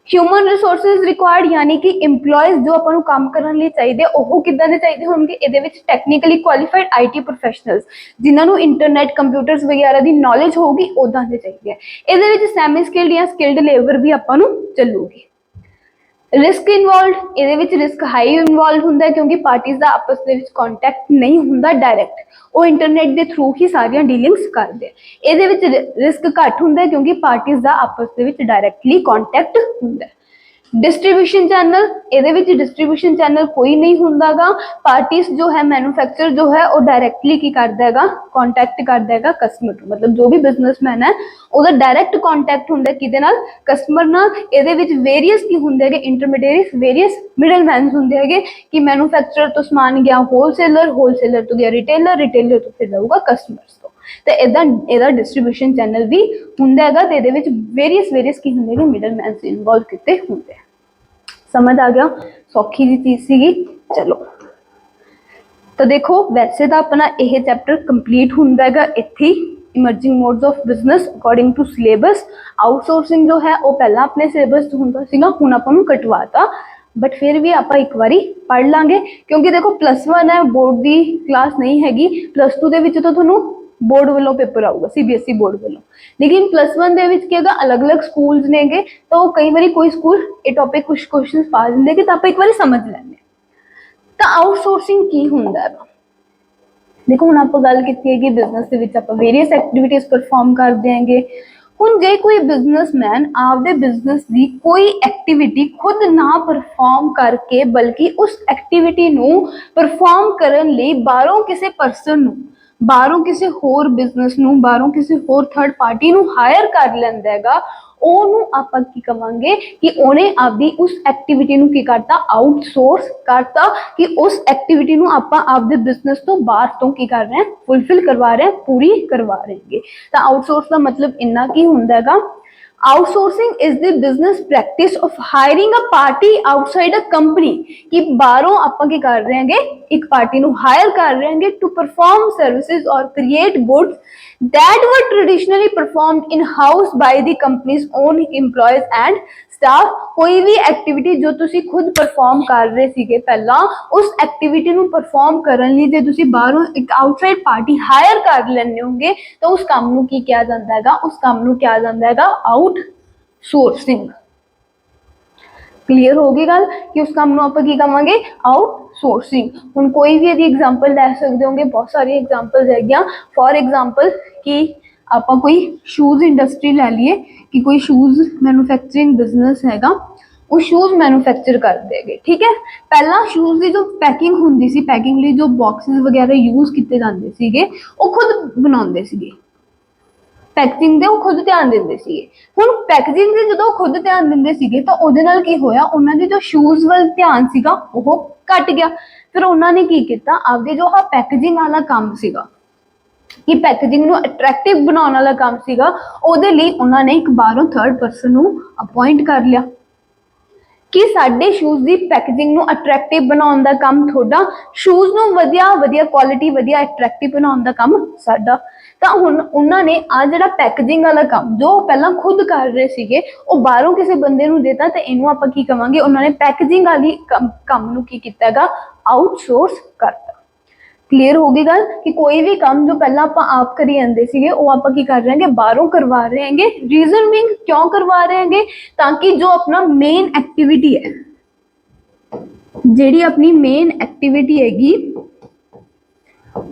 Speaker 1: ਹਿਊਮਨ ਰਿਸੋਰਸਿਸ ਰਿਕੁਆਇਰਡ यानी कि ਇੰਪਲੋਇਜ਼ ਜੋ ਆਪਾਂ ਨੂੰ ਕੰਮ ਕਰਨ ਲਈ ਚਾਹੀਦੇ ਉਹ ਕਿੱਦਾਂ ਦੇ ਚਾਹੀਦੇ ਹੋਣਗੇ। ਇਹਦੇ ਵਿੱਚ ਟੈਕਨੀਕਲੀ ਕੁਆਲੀਫਾਈਡ ਆਈਟੀ ਪ੍ਰੋਫੈਸ਼ਨਲਸ ਜਿਨ੍ਹਾਂ ਨੂੰ ਇੰਟਰਨੈਟ ਕੰਪਿਊਟਰਸ ਵਗੈਰਾ ਦੀ ਨੌਲੇਜ ਹੋਊਗੀ ਉਦਾਂ ਦੇ ਚਾਹੀਦੇ ਆ। ਇਹਦੇ ਵਿੱਚ ਸੈਮੀ ਸਕਿਲਡ ਜਾਂ ਸਕਿਲਡ ਲੇਬਰ ਵੀ ਆਪਾਂ ਨੂੰ ਚੱਲੂਗੀ। रिस्क इनवॉल्व, ये रिस्क हाई इनवॉल्व होंगे क्योंकि पार्टीज का आपस में कॉन्टैक्ट नहीं होंगे डायरैक्ट, वो इंटरनेट के थ्रू ही सारिया डीलिंग्स करते। ये रिस्क घट होंगे क्योंकि पार्टीज का आपस में डायरैक्टली कॉन्टैक्ट होंगे। डिस्ट्रीब्यूशन चैनल, ये डिस्ट्रीब्यूशन चैनल कोई नहीं होंगे। पार्टीज जो है मैन्युफैक्चर जो है वो डायरैक्टली की करता है कॉन्टैक्ट करता है कस्टमर, मतलब जो भी बिजनेसमैन है उसका डायरैक्ट कॉन्टैक्ट होंगे किहदे नाल, कस्टमर नाल। ये वेरीअस की होंगे इंटरमीडिएट, वेरीअस मिडलमैन होंगे है कि मैन्युफैक्चरर तो समान गया होलसेलर, होलसेलर तो गया रिटेलर, रिटेलर तो फिर जाऊगा कस्टमर्स तो। तो इदा डिस्ट्रीब्यूशन चैनल भी होंगे है, तो ये वेरीअस की होंगे मिडलमैन इनवॉल्व किए होंगे। समझ आ गया, सौखी जी चीज़ सी। चलो तो देखो वैसे तो अपना यह चैप्टर कंप्लीट होंगे है इत्थे emerging modes of business according to syllabus. Outsourcing जो है वो पहला अपने सिलेबस होंदा सीगा, हुण आपां नूं कटवाता, बट फिर भी आप एक बारी पढ़ लांगे क्योंकि देखो +1 है, बोर्ड की क्लास नहीं हैगी। +2 दे विच तो तुहानूं बोर्ड वालों पेपर आऊगा CBSE बोर्ड वालों, लेकिन +1 दे विच की अलग अलग स्कूल्स नेगे तो कई बार कोई स्कूल ये टॉपिक कुछ क्वेश्चन पा देंगे कि आप एक बार समझ लेंगे। ਤਾਂ ਆਊਟਸੋਰਸਿੰਗ ਕੀ ਹੁੰਦਾ ਹੈ? ਦੇਖੋ ਹੁਣ ਆਪਾਂ ਗੱਲ ਕੀਤੀ ਹੈ ਕਿ ਬਿਜ਼ਨਸ ਦੇ ਵਿੱਚ ਆਪਾਂ ਵੇਰੀਅਸ ਐਕਟੀਵਿਟੀਜ਼ ਪਰਫਾਰਮ ਕਰਦੇ ਆਂਗੇ। ਹੁਣ ਜੇ ਕੋਈ ਬਿਜ਼ਨਸਮੈਨ ਆਪਦੇ ਬਿਜ਼ਨਸ ਦੀ ਕੋਈ ਐਕਟੀਵਿਟੀ ਖੁਦ ਨਾ ਪਰਫਾਰਮ ਕਰਕੇ ਬਲਕਿ ਉਸ ਐਕਟੀਵਿਟੀ ਨੂੰ ਪਰਫਾਰਮ ਕਰਨ ਲਈ ਬਾਹਰੋਂ ਕਿਸੇ ਪਰਸਨ ਨੂੰ, ਬਾਹਰੋਂ ਕਿਸੇ ਹੋਰ ਬਿਜ਼ਨਸ ਨੂੰ, ਬਾਹਰੋਂ ਕਿਸੇ ਹੋਰ ਥਰਡ ਪਾਰਟੀ ਨੂੰ ਹਾਇਰ ਕਰ ਲੈਂਦਾ ਹੈਗਾ, ਉਹਨੂੰ ਆਪਾਂ ਕੀ ਕਵਾਂਗੇ ਕਿ ਉਹਨੇ ਆਪਦੀ ਉਸ ਐਕਟੀਵਿਟੀ ਨੂੰ ਕੀ ਕਰਤਾ, ਆਊਟਸੋਰਸ ਕਰਤਾ, ਕਿ ਉਸ ਐਕਟੀਵਿਟੀ ਨੂੰ ਆਪਾਂ ਆਪਦੇ ਬਿਜ਼ਨਸ ਤੋਂ ਬਾਹਰ ਤੋਂ ਕੀ ਕਰ ਰਹੇ ਹਾਂ, ਫੁਲਫਿਲ ਕਰਵਾ ਰਹੇ ਹਾਂ, ਪੂਰੀ ਕਰਵਾ ਰਹੇ ਹੈਗੇ। ਤਾਂ ਆਊਟਸੋਰਸ ਦਾ ਮਤਲਬ ਇੰਨਾ ਕੀ ਹੁੰਦਾ ਹੈਗਾ, outsourcing is the business practice of hiring a party outside a company कि बाहरों ਆਪਾਂ ਕੀ ਕਰ ਰਹੇ ਹਾਂਗੇ, ਇੱਕ ਪਾਰਟੀ ਨੂੰ ਹਾਇਰ ਕਰ ਰਹੇ ਹਾਂਗੇ to perform services or create goods that were traditionally performed in house by the company's own employees and staff। ਕੋਈ ਵੀ activity ਜੋ ਤੁਸੀਂ ਖੁਦ ਪਰਫਾਰਮ ਕਰ ਰਹੇ ਸੀਗੇ ਪਹਿਲਾਂ, ਉਸ ਐਕਟੀਵਿਟੀ ਨੂੰ ਪਰਫਾਰਮ ਕਰਨ ਲਈ ਜੇ ਤੁਸੀਂ ਬਾਹਰੋਂ ਇੱਕ ਆਊਟਸਾਈਡ ਪਾਰਟੀ ਹਾਇਰ ਕਰ ਲੈਂਦੇ ਹੋਗੇ ਤਾਂ ਉਸ ਕੰਮ ਨੂੰ ਕੀ ਕਿਹਾ ਜਾਂਦਾ ਹੈਗਾ, ਉਸ ਕੰਮ ਨੂੰ ਕਿਹਾ ਜਾਂਦਾ ਹੈਗਾ ਆਊਟਸੋਰਸਿੰਗ। ਕਲੀਅਰ ਹੋ ਗਈ ਗੱਲ ਕਿ ਉਸ ਕੰਮ ਨੂੰ ਆਪਾਂ ਕੀ ਕਵਾਂਗੇ, ਆਊਟਸੋਰਸਿੰਗ। ਹੁਣ ਕੋਈ ਵੀ ਇਹਦੀ ਐਗਜ਼ਾਮਪਲ ਲੈ ਸਕਦੇ ਹੋਗੇ, ਬਹੁਤ ਸਾਰੀ ਐਗਜ਼ਾਮਪਲਸ ਹੈਗੀਆਂ। ਫॉर एग्जांपल ਕਿ ਆਪਾਂ ਕੋਈ ਸ਼ੂਜ਼ ਇੰਡਸਟਰੀ ਲੈ ਲਈਏ ਕਿ ਕੋਈ ਸ਼ੂਜ਼ ਮੈਨੂਫੈਕਚਰਿੰਗ ਬਿਜ਼ਨਸ ਹੈਗਾ, ਉਹ ਸ਼ੂਜ਼ ਮੈਨੂਫੈਕਚਰ ਕਰਦੇ ਹੈਗੇ, ਠੀਕ ਹੈ। ਪਹਿਲਾਂ ਸ਼ੂਜ਼ ਦੀ ਜੋ ਪੈਕਿੰਗ ਹੁੰਦੀ ਸੀ, ਪੈਕਿੰਗ ਲਈ ਜੋ ਬਾਕਸਿਸ ਵਗੈਰਾ ਯੂਜ਼ ਕੀਤੇ ਜਾਂਦੇ ਸੀਗੇ, ਉਹ ਖੁਦ ਬਣਾਉਂਦੇ ਸੀਗੇ, ਪੈਕੇਜਿੰਗ ਦੇ ਉਹ ਖੁਦ ਧਿਆਨ ਦਿੰਦੇ ਸੀਗੇ। ਹੁਣ ਪੈਕੇਜਿੰਗ ਦੇ ਜਦੋਂ ਖੁਦ ਧਿਆਨ ਦਿੰਦੇ ਸੀਗੇ ਤਾਂ ਉਹਦੇ ਨਾਲ ਕੀ ਹੋਇਆ, ਉਹਨਾਂ ਦੇ ਜੋ ਸ਼ੂਜ਼ ਵੱਲ ਧਿਆਨ ਸੀਗਾ ਉਹ ਘਟ ਗਿਆ। ਫਿਰ ਉਹਨਾਂ ਨੇ ਕੀ ਕੀਤਾ, ਆਪਦੇ ਜੋ ਪੈਕੇਜਿੰਗ ਵਾਲਾ ਕੰਮ ਸੀਗਾ, ਕਿ ਪੈਕੇਜਿੰਗ ਨੂੰ ਅਟਰੈਕਟਿਵ ਬਣਾਉਣ ਵਾਲਾ ਕੰਮ ਸੀਗਾ, ਉਹਦੇ ਲਈ ਉਹਨਾਂ ਨੇ ਇੱਕ ਬਾਹਰੋਂ ਥਰਡ ਪਰਸਨ ਨੂੰ ਅਪਾਇੰਟ ਕਰ ਲਿਆ ਕਿ ਸਾਡੇ ਸ਼ੂਜ਼ ਦੀ ਪੈਕੇਜਿੰਗ ਨੂੰ ਅਟਰੈਕਟਿਵ ਬਣਾਉਣ ਦਾ ਕੰਮ ਤੁਹਾਡਾ, ਸ਼ੂਜ਼ ਨੂੰ ਵਧੀਆ ਕੁਆਲਿਟੀ, ਵਧੀਆ ਅਟਰੈਕਟਿਵ ਬਣਾਉਣ ਦਾ ਕੰਮ ਸਾਡਾ। ਤਾਂ ਹੁਣ ਉਹਨਾਂ ਨੇ ਆ ਜਿਹੜਾ ਪੈਕੇਜਿੰਗ ਵਾਲਾ ਕੰਮ ਜੋ ਪਹਿਲਾਂ ਖੁਦ ਕਰ ਰਹੇ ਸੀਗੇ, ਉਹ ਬਾਹਰੋਂ ਕਿਸੇ ਬੰਦੇ ਨੂੰ ਦੇਤਾ, ਤੇ ਇਹਨੂੰ ਆਪਾਂ ਕੀ ਕਵਾਂਗੇ, ਉਹਨਾਂ ਨੇ ਪੈਕੇਜਿੰਗ ਵਾਲੀ ਕੰਮ ਨੂੰ ਕੀ ਕੀਤਾ ਹੈਗਾ, ਆਊਟਸੋਰਸ ਕਰਤਾ। ਕਲੀਅਰ ਹੋ ਗਈ ਗੱਲ ਕਿ ਕੋਈ ਵੀ ਕੰਮ ਜੋ ਪਹਿਲਾਂ ਆਪਾਂ ਆਪ ਕਰੀ ਜਾਂਦੇ ਸੀਗੇ, ਉਹ ਆਪਾਂ ਕੀ ਕਰ ਰਹੇ ਹਾਂਗੇ, ਬਾਹਰੋਂ ਕਰਵਾ ਰਹੇ ਹਾਂਗੇ। ਰੀਜ਼ਨ ਬੀਇੰਗ ਕਿਉਂ ਕਰਵਾ ਰਹੇ ਹਾਂਗੇ, ਤਾਂ ਕਿ ਜੋ ਆਪਣਾ ਮੇਨ ਐਕਟੀਵਿਟੀ ਹੈ, ਜਿਹੜੀ ਆਪਣੀ ਮੇਨ ਐਕਟੀਵਿਟੀ ਹੈਗੀ,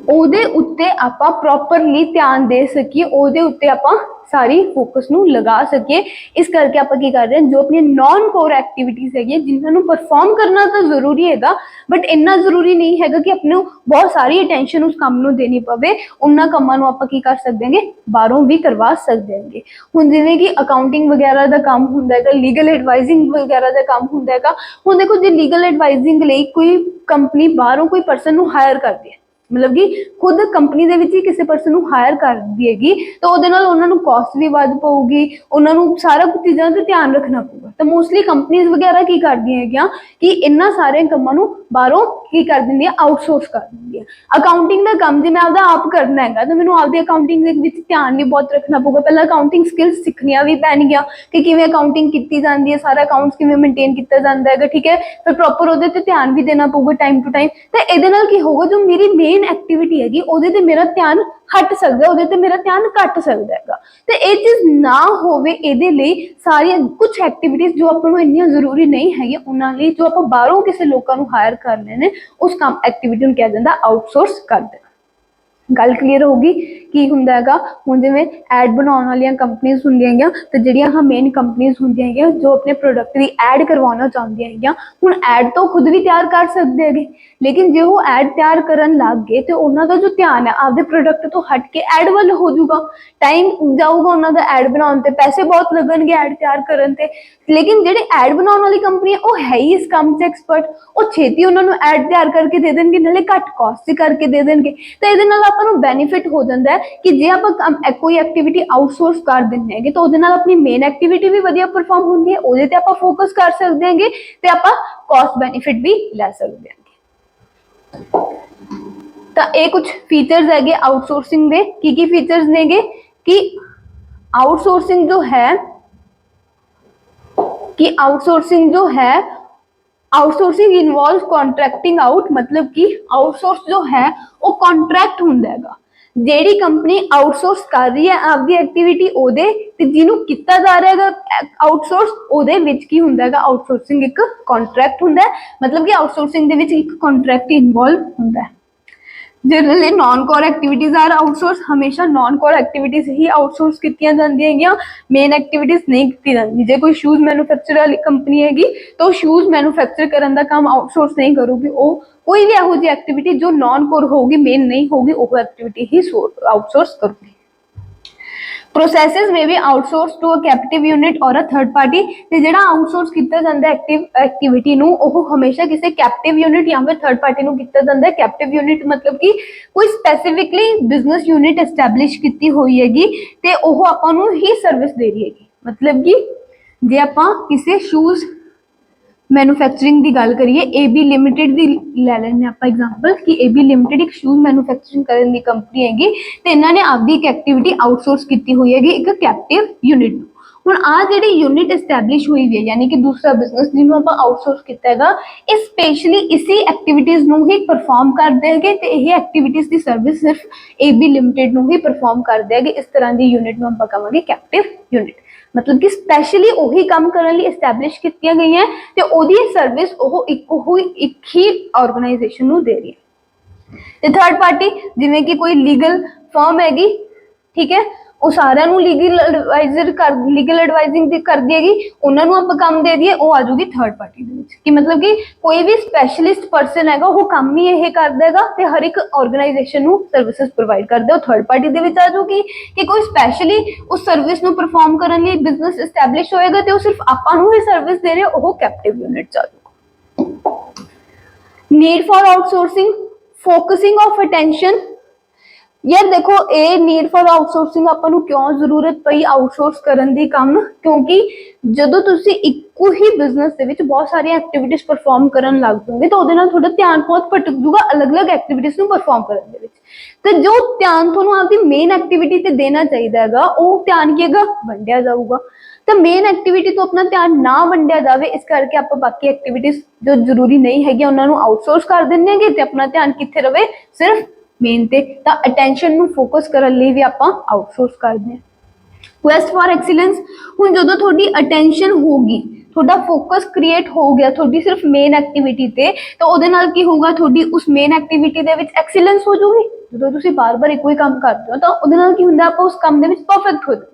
Speaker 1: ਉਹਦੇ ਉੱਤੇ ਆਪਾਂ ਪ੍ਰੋਪਰਲੀ ਧਿਆਨ ਦੇ ਸਕੀਏ, ਉਹਦੇ ਉੱਤੇ ਆਪਾਂ ਸਾਰੀ ਫੋਕਸ ਨੂੰ ਲਗਾ ਸਕੀਏ। ਇਸ ਕਰਕੇ ਆਪਾਂ ਕੀ ਕਰ ਰਹੇ ਹਾਂ, ਜੋ ਆਪਣੀ ਨॉन ਕੋਰ ਐਕਟੀਵਿਟੀਜ਼ ਹੈਗੀਆਂ, ਜਿਨ੍ਹਾਂ ਨੂੰ ਪਰਫਾਰਮ ਕਰਨਾ ਤਾਂ ਜ਼ਰੂਰੀ ਹੈਗਾ, ਬਟ ਇੰਨਾ ਜ਼ਰੂਰੀ ਨਹੀਂ ਹੈਗਾ ਕਿ ਆਪਣੇ ਨੂੰ ਬਹੁਤ ਸਾਰੀ ਅਟੈਂਸ਼ਨ ਉਸ ਕੰਮ ਨੂੰ ਦੇਣੀ ਪਵੇ। ਉਹਨਾਂ ਕੰਮਾਂ ਨੂੰ ਆਪਾਂ ਕੀ ਕਰ ਸਕਦੇ ਹਾਂਗੇ, ਬਾਹਰੋਂ ਵੀ ਕਰਵਾ ਸਕਦੇ ਹਾਂਗੇ। ਹੁਣ ਜਿਵੇਂ ਕਿ ਅਕਾਊਂਟਿੰਗ ਵਗੈਰਾ ਦਾ ਕੰਮ ਹੁੰਦਾ ਹੈਗਾ, ਲੀਗਲ ਐਡਵਾਈਜ਼ਿੰਗ ਵਗੈਰਾ ਦਾ ਕੰਮ ਹੁੰਦਾ ਹੈਗਾ। ਹੁਣ ਦੇਖੋ, ਜੇ ਲੀਗਲ ਐਡਵਾਈਜ਼ਿੰਗ ਲਈ ਕੋਈ ਕੰਪਨੀ ਬਾਹਰੋਂ ਕੋਈ ਪਰਸਨ ਨੂੰ ਹਾਇਰ ਕਰਦੀ ਹੈ, ਮਤਲਬ ਕਿ ਖੁਦ ਕੰਪਨੀ ਦੇ ਵਿੱਚ ਹੀ ਕਿਸੇ ਪਰਸਨ ਨੂੰ ਹਾਇਰ ਕਰਦੀ ਹੈਗੀ, ਤਾਂ ਉਹਦੇ ਨਾਲ ਉਹਨਾਂ ਨੂੰ ਕਾਸਟ ਵੀ ਵੱਧ ਪਊਗੀ, ਉਹਨਾਂ ਨੂੰ ਸਾਰਾ ਕੁਝ ਚੀਜ਼ਾਂ ਦਾ ਧਿਆਨ ਰੱਖਣਾ ਪਊਗਾ। ਤਾਂ ਮੋਸਟਲੀ ਕੰਪਨੀਜ਼ ਵਗੈਰਾ ਕੀ ਕਰਦੀਆਂ ਹੈਗੀਆਂ ਕਿ ਇਹਨਾਂ ਸਾਰੇ ਕੰਮਾਂ ਨੂੰ ਬਾਹਰੋਂ ਕੀ ਕਰ ਦਿੰਦੀਆਂ, ਆਊਟਸੋਰਸ ਕਰ ਦਿੰਦੀਆਂ। ਅਕਾਊਂਟਿੰਗ ਦਾ ਕੰਮ ਜੇ ਮੈਂ ਆਪਦਾ ਆਪ ਕਰਨਾ ਹੈਗਾ, ਤਾਂ ਮੈਨੂੰ ਆਪਦੀ ਅਕਾਊਂਟਿੰਗ ਦੇ ਵਿੱਚ ਧਿਆਨ ਵੀ ਬਹੁਤ ਰੱਖਣਾ ਪਊਗਾ। ਪਹਿਲਾਂ ਅਕਾਊਂਟਿੰਗ ਸਕਿੱਲਸ ਸਿੱਖਣੀਆਂ ਵੀ ਪੈਣਗੀਆਂ ਕਿ ਕਿਵੇਂ ਅਕਾਊਂਟਿੰਗ ਕੀਤੀ ਜਾਂਦੀ ਹੈ, ਸਾਰਾ ਅਕਾਊਂਟਸ ਕਿਵੇਂ ਮੇਨਟੇਨ ਕੀਤਾ ਜਾਂਦਾ ਹੈਗਾ, ਠੀਕ ਹੈ। ਫਿਰ ਪ੍ਰੋਪਰ ਉਹਦੇ ਤੇ ਧਿਆਨ ਵੀ ਦੇਣਾ ਪਊਗਾ ਟਾਈਮ ਟੂ ਟਾਈਮ। ਤਾਂ ਇਹਦੇ ਨਾਲ ਕੀ ਹੋਊਗਾ, ਜੋ ਮੇਰੀ ਮੇਨ ਐਕਟੀਵਿਟੀ ਹੈਗੀ, ਉਹਦੇ ਤੇ ਮੇਰਾ ਧਿਆਨ ਹਟ ਸਕਦਾ, ਉਹਦੇ ਤੇ ਮੇਰਾ ਧਿਆਨ ਘੱਟ ਸਕਦਾ ਹੈਗਾ। ਤੇ ਇਹ ਚੀਜ਼ ਨਾ ਹੋਵੇ, ਇਹਦੇ ਲਈ ਸਾਰੀਆਂ ਕੁਝ ਐਕਟੀਵਿਟੀਜ਼ ਜੋ ਆਪਾਂ ਨੂੰ ਇੰਨੀਆਂ ਜ਼ਰੂਰੀ ਨਹੀਂ ਹੈਗੀਆਂ, ਉਹਨਾਂ ਲਈ ਜੋ ਆਪਾਂ ਬਾਹਰੋਂ ਕਿਸੇ ਲੋਕਾਂ ਨੂੰ ਹਾਇਰ ਕਰ ਰਹੇ ਨੇ, ਉਸ ਕੰਮ ਐਕਟੀਵਿਟੀ ਨੂੰ ਕਿਹਾ ਜਾਂਦਾ ਆਊਟਸੋਰਸ ਕਰ ਦੇਣਾ। ਗੱਲ ਕਲੀਅਰ ਹੋ ਗਈ ਕੀ ਹੁੰਦਾ ਹੈਗਾ। ਹੁਣ ਜਿਵੇਂ ਐਡ ਬਣਾਉਣ ਵਾਲੀਆਂ ਕੰਪਨੀਆਂ ਹੁੰਦੀਆਂ ਹੈਗੀਆਂ, ਤੇ ਜਿਹੜੀਆਂ ਮੇਨ ਕੰਪਨੀਆਂ ਹੁੰਦੀਆਂ ਹੈਗੀਆਂ ਜੋ ਆਪਣੇ ਪ੍ਰੋਡਕਟ ਦੀ ਐਡ ਕਰਵਾਉਣਾ ਚਾਹੁੰਦੀਆਂ ਹੈਗੀਆਂ, ਹੁਣ ਐਡ ਤਾਂ ਖੁਦ ਵੀ ਤਿਆਰ ਕਰ ਸਕਦੇ ਹੈਗੇ, ਲੇਕਿਨ ਜੇ ਉਹ ਐਡ ਤਿਆਰ ਕਰਨ ਲੱਗ ਗਏ ਤੇ ਉਹਨਾਂ ਦਾ ਜੋ ਧਿਆਨ ਹੈ ਆਪਦੇ ਪ੍ਰੋਡਕਟ ਤੋਂ ਹਟ ਕੇ ਐਡ ਵੱਲ ਹੋ ਜਾਊਗਾ। ਟਾਈਮ ਜਾਊਗਾ ਉਹਨਾਂ ਦਾ ਐਡ ਬਣਾਉਣ ਤੇ, ਪੈਸੇ ਬਹੁਤ ਲੱਗਣਗੇ ਐਡ ਤਿਆਰ ਕਰਨ ਤੇ। ਲੇਕਿਨ ਜਿਹੜੇ ਐਡ ਬਣਾਉਣ ਵਾਲੀ ਕੰਪਨੀ ਉਹ ਹੈ ਹੀ ਇਸ ਕੰਮ 'ਚ ਐਕਸਪਰਟ, ਉਹ ਛੇਤੀ ਉਹਨਾਂ ਨੂੰ ਐਡ ਤਿਆਰ ਕਰਕੇ ਦੇ ਦੇਣਗੇ, ਨਾਲੇ ਘੱਟ ਕਾਸਟ 'ਚ ਕਰਕੇ ਦੇ ਦੇਣਗੇ। ਤਾਂ ਇਹਦੇ ਨਾਲ ਆਪਾਂ ਨੂੰ ਬੈਨੀਫਿਟ ਹੋ ਜਾਂਦਾ ਹੈ ਕਿ ਜੇ ਆਪਾਂ ਕੋਈ ਐਕਟੀਵਿਟੀ ਆਊਟਸੋਰਸ ਕਰ ਦਿੰਦੇ ਹੈਗੇ, ਤਾਂ ਉਹਦੇ ਨਾਲ ਆਪਣੀ ਮੇਨ ਐਕਟੀਵਿਟੀ ਵੀ ਵਧੀਆ ਪਰਫਾਰਮ ਹੁੰਦੀ ਹੈ, ਉਹਦੇ ਤੇ ਆਪਾਂ ਫੋਕਸ ਕਰ ਸਕਦੇ ਹੈਗੇ, ਤੇ ਆਪਾਂ ਕਾਸਟ ਬੈਨੀਫਿਟ ਵੀ ਲੈ ਸਕਦੇ ਹਾਂ। ਤਾਂ ਇਹ ਕੁਝ ਫੀਚਰਸ ਹੈਗੇ ਆਊਟਸੋਰਸਿੰਗ ਦੇ। ਕੀ ਫੀਚਰਸ ਨੇਗੇ ਕਿ आउटसोर्सिंग जो है आउटसोर्सिंग इन्वॉल्व कॉन्ट्रैक्टिंग आउट, मतलब कि आउटसोर्स जो है वो कॉन्ट्रैक्ट होंदा हैगा। ਜਿਹੜੀ ਕੰਪਨੀ ਆਊਟਸੋਰਸ ਕਰ ਰਹੀ ਹੈ ਆਪਦੀ ਐਕਟੀਵਿਟੀ ਉਹਦੇ ਤੇ ਜਿਹਨੂੰ ਕੀਤਾ ਜਾ ਰਿਹਾ ਹੈਗਾ ਆਊਟਸੋਰਸ ਉਹਦੇ ਵਿੱਚ ਕੀ ਹੁੰਦਾ ਹੈਗਾ ਆਊਟਸੋਰਸਿੰਗ ਇੱਕ ਕੰਟਰੈਕਟ ਹੁੰਦਾ ਹੈ, ਮਤਲਬ ਕਿ ਆਊਟਸੋਰਸਿੰਗ ਦੇ ਵਿੱਚ ਇੱਕ ਕੰਟਰੈਕਟ ਇਨਵੋਲਵ ਹੁੰਦਾ ਹੈ। Generally non core activities are outsource, हमेशा नॉन कोर एक्टिविटीज ही आउटसोर्स कीतियां जांदियां हैगियां, मेन एक्टिविटीज नहीं की जाती। जे कोई शूज मैन्युफैक्चर वाली कंपनी हैगी तो शूज मैन्युफैक्चर करने का काम आउटसोर्स नहीं करूगी, वो कोई भी ਇਹੋ ਜਿਹੀ एक्टिविटी जो नॉन कोर होगी मेन नहीं होगी वो एक्टिविटी ही आउटसोर्स करूगी। प्रोसैसेस में भी outsource to a captive unit और अ थर्ड पार्टी, ਤੇ ਜਿਹੜਾ ਆਊਟਸੋਰਸ ਕੀਤਾ ਜਾਂਦਾ ਐਕਟੀਵਿਟੀ ਨੂੰ ਉਹ ਹਮੇਸ਼ਾ ਕਿਸੇ ਕੈਪਟਿਵ ਯੂਨਿਟ ਜਾਂ ਫਿਰ ਥਰਡ ਪਾਰਟੀ ਨੂੰ ਕੀਤਾ ਜਾਂਦਾ ਹੈ। ਕੈਪਟਿਵ ਯੂਨਿਟ ਮਤਲਬ ਕਿ ਕੋਈ ਸਪੈਸੀਫਿਕਲੀ ਬਿਜ਼ਨਸ ਯੂਨਿਟ ਐਸਟੈਬਲਿਸ਼ ਕੀਤੀ ਹੋਈ ਹੈਗੀ ਤੇ ਉਹ ਆਪਾਂ ਨੂੰ ਹੀ ਸਰਵਿਸ ਦੇ ਰਹੀ ਹੈਗੀ। ਮਤਲਬ ਕਿ ਜੇ ਆਪਾਂ ਕਿਸੇ ਸ਼ੂਜ਼ मैन्युफैक्चरिंग की गल करिए AB लिमिटेड की लै लैंदे आप एग्जाम्पल कि AB लिमिटेड एक शूज मैन्युफैक्चरिंग करने की कंपनी हैगी तो इन्होंने आपकी एक एक्टिविटी आउटसोर्स की हुई हैगी एक कैप्टिव यूनिट। हुण आ जिहड़ी यूनिट एस्टैबलिश हुई हुई है यानी कि दूसरा बिजनेस जिन्होंने आप आउटसोर्स किया हैगा ये स्पेशली इसी एक्टिविटीज़ नूं ही परफॉर्म करते हैं तो यही एक्टिविटीज़ की सर्विस सिर्फ AB लिमिटेड नूं ही परफॉर्म करते हैं। इस तरह की यूनिट नूं आपां कहांगे कैप्टिव यूनिट, मतलब कि स्पैशली उही काम करने लिए एस्टैबलिश की गई हैं तो ओदी सर्विस एक ही ऑर्गेनाइजेशन नूं दे रही है। ते थर्ड पार्टी जिवें कि कोई लीगल फर्म हैगी, ठीक है, वो सारिਆਂ ਨੂੰ लीगल एडवाइजिंग करदी हैगी, ਉਹਨਾਂ ਨੂੰ ਆਪਾਂ ਕੰਮ ਦੇ ਦਈਏ ਉਹ ਆ ਜਾਊਗੀ थर्ड पार्टी ਦੇ ਵਿੱਚ। कि मतलब कि कोई भी स्पैशलिस्ट परसन हैगा वो काम ही ਇਹ ਕਰਦਾ ਹੈਗਾ ਤੇ हर एक ऑर्गेनाइजेशन ਨੂੰ सर्विसेज प्रोवाइड करदा, ਉਹ थर्ड पार्टी ਦੇ ਵਿੱਚ ਆ ਜਾਊਗੀ। कि कोई स्पैशली उस सर्विस ਨੂੰ परफॉर्म ਕਰਨ ਲਈ ਬਿਜ਼ਨਸ ਐਸਟੈਬਲਿਸ਼ ਹੋਏਗਾ ਤੇ ਉਹ ਸਿਰਫ ਆਪਾਂ ਨੂੰ ਹੀ ਸਰਵਿਸ ਦੇ ਰਿਹਾ, ਉਹ ਕੈਪਟਿਵ ਯੂਨਿਟ ਚ ਆ ਜਾਊਗਾ। Need for outsourcing, focusing of attention. यार देखो ये नीड फॉर आउटसोर्सिंग ਆਪਾਂ ਨੂੰ ਕਿਉਂ ਜ਼ਰੂਰਤ ਪਈ ਆਊਟਸੋਰਸ ਕਰਨ ਦੀ ਕੰਮ, ਕਿਉਂਕਿ ਜਦੋਂ ਤੁਸੀਂ ਇੱਕੋ ਹੀ ਬਿਜ਼ਨਸ ਦੇ ਵਿੱਚ ਬਹੁਤ ਸਾਰੀਆਂ ਐਕਟੀਵਿਟੀਜ਼ ਪਰਫਾਰਮ ਕਰਨ ਲੱਗ ਜਾਓਗੇ ਤਾਂ ਉਹਦੇ ਨਾਲ ਤੁਹਾਡਾ ਧਿਆਨ ਬਹੁਤ ਭਟਕ ਜਾਊਗਾ ਅਲੱਗ-ਅਲੱਗ ਐਕਟੀਵਿਟੀਜ਼ ਨੂੰ ਪਰਫਾਰਮ ਕਰਨ ਦੇ ਵਿੱਚ। ਤੇ ਜੋ ਧਿਆਨ ਤੁਹਾਨੂੰ ਆਪਦੀ ਮੇਨ ਐਕਟੀਵਿਟੀ ਤੇ ਦੇਣਾ ਚਾਹੀਦਾ ਹੈਗਾ ਉਹ ਧਿਆਨ ਕੀ ਹੈਗਾ ਵੰਡਿਆ ਜਾਊਗਾ। ਤਾਂ ਮੇਨ ਐਕਟੀਵਿਟੀ ਤੋਂ ਆਪਣਾ ਧਿਆਨ ਨਾ ਵੰਡਿਆ ਜਾਵੇ ਇਸ ਕਰਕੇ ਆਪਾਂ ਬਾਕੀ ਐਕਟੀਵਿਟੀਜ਼ ਜੋ ਜ਼ਰੂਰੀ ਨਹੀਂ ਹੈਗੀਆਂ ਉਹਨਾਂ ਨੂੰ ਆਊਟਸੋਰਸ ਕਰ ਦਿੰਦੇ ਹੈਗੇ ਤੇ ਆਪਣਾ ਧਿਆਨ ਕਿੱਥੇ ਰਵੇ ਸਿਰਫ मेन ते। तां अटेंशन नूं फोकस करन लई भी आपां आउटसोर्स करदे हां। क्वेस्ट फॉर एक्सीलेंस, हुण जदों तुहाडी अटेंशन होगी ਤੁਹਾਡਾ ਫੋਕਸ ਕ੍ਰੀਏਟ ਹੋ ਗਿਆ ਤੁਹਾਡੀ ਸਿਰਫ ਮੇਨ ਐਕਟੀਵਿਟੀ ਤੇ ਤਾਂ ਉਹਦੇ ਨਾਲ ਕੀ ਹੋਊਗਾ ਤੁਹਾਡੀ ਉਸ ਮੇਨ ਐਕਟੀਵਿਟੀ ਦੇ ਵਿੱਚ ਐਕਸੀਲੈਂਸ ਹੋ ਜਾਊਗੀ। ਜਦੋਂ ਤੁਸੀਂ ਬਾਰ-ਬਾਰ ਇੱਕੋ ਹੀ ਕੰਮ ਕਰਦੇ ਹੋ ਤਾਂ ਉਹਦੇ ਨਾਲ ਕੀ ਹੁੰਦਾ ਆਪਾਂ ਉਸ ਕੰਮ ਦੇ ਵਿੱਚ ਪਰਫੈਕਟ ਹੋ ਜਾਂਦੇ ਹਾਂ।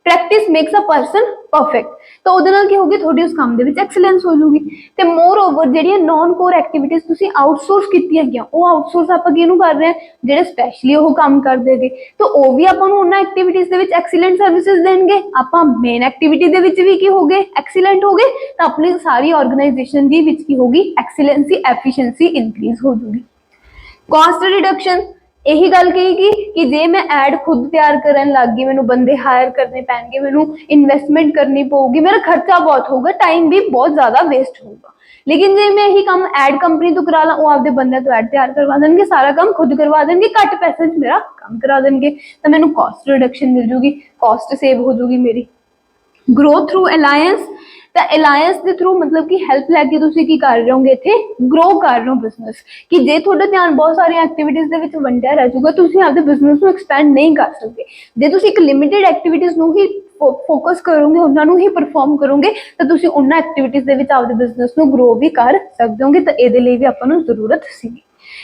Speaker 1: Practice makes a person perfect, ਤਾਂ ਉਹਦੇ ਨਾਲ ਕੀ ਹੋਊਗੀ ਤੁਹਾਡੀ ਉਸ ਕੰਮ ਦੇ ਵਿੱਚ ਐਕਸੀਲੈਂਸ ਹੋ ਜਾਊਗੀ। ਤੇ ਮੋਰ ਓਵਰ ਜਿਹੜੀਆਂ ਨੌਨ ਕੋਰ ਐਕਟੀਵਿਟੀਜ਼ ਤੁਸੀਂ ਆਊਟਸੋਰਸ ਕੀਤੀਆਂ ਹੈਗੀਆਂ ਉਹ ਆਊਟਸੋਰਸ ਆਪਾਂ ਕਿਹਨੂੰ ਕਰ ਰਹੇ ਹਾਂ ਜਿਹੜੇ ਸਪੈਸ਼ਲੀ ਉਹ ਕੰਮ ਕਰਦੇ ਹੈਗੇ ਤਾਂ ਉਹ ਵੀ ਆਪਾਂ ਨੂੰ ਉਹਨਾਂ ਐਕਟੀਵਿਟੀਜ਼ ਦੇ ਵਿੱਚ ਐਕਸੀਲੈਂਟ ਸਰਵਿਸਿਜ਼ ਦੇਣਗੇ। ਆਪਾਂ ਮੇਨ ਐਕਟੀਵਿਟੀ ਦੇ ਵਿੱਚ ਵੀ ਕੀ ਹੋ ਗਏ ਐਕਸੀਲੈਂਟ ਹੋ ਗਏ ਤਾਂ ਆਪਣੀ ਸਾਰੀ ਆਰਗੇਨਾਈਜੇਸ਼ਨ ਦੀ ਵਿੱਚ ਕੀ ਹੋਗੀ ਐਕਸੀਲੈਂਸੀ ਐਫੀਸ਼ੀਐਂਸੀ ਇਨਕਰੀਜ਼ ਹੋ ਜੂਗੀ। ਕਾਸਟ ਰਿਡਕਸ਼ਨ, यही गल कही कि जे मैं एड खुद तैयार करन लग गई मैनू बंदे हायर करने पैणगे मैनू इन्वेस्टमेंट करनी पऊगी मेरा खर्चा बहुत होगा टाइम भी बहुत ज़्यादा वेस्ट होगा। लेकिन जे मैं यही काम एड कंपनी तो करा ला वो आपदे बंदे तो एड तैयार करवा देंगे सारा काम खुद करवा देंगे घट पैसे च मेरा काम करा देंगे तो मैनू कॉस्ट रिडक्शन मिल जूगी कॉस्ट सेव हो जूगी मेरी। ग्रोथ थ्रू अलायंस, तो अलायंस के थ्रू मतलब कि हैल्प लैके तुसीं की कर रहे होगे इत्थे ग्रो कर रहे हो बिजनेस कि जे तुहाडा ध्यान बहुत सारी एक्टिविटीज़ दे विच वंडिया रह जाऊगा तुसीं आपदे बिजनेस नूं एक्सपैंड नहीं कर सकते। जे तुसीं एक लिमिटेड एक्टिविटीज़ नूं ही फोकस करोगे उन्हां नूं ही परफॉर्म करोगे तो तुसीं उन्हां एक्टिविटीज़ दे विच आपदे बिजनेस नूं ग्रो भी कर सकदे होगे। तो इहदे लई भी आपां नूं जरूरत सी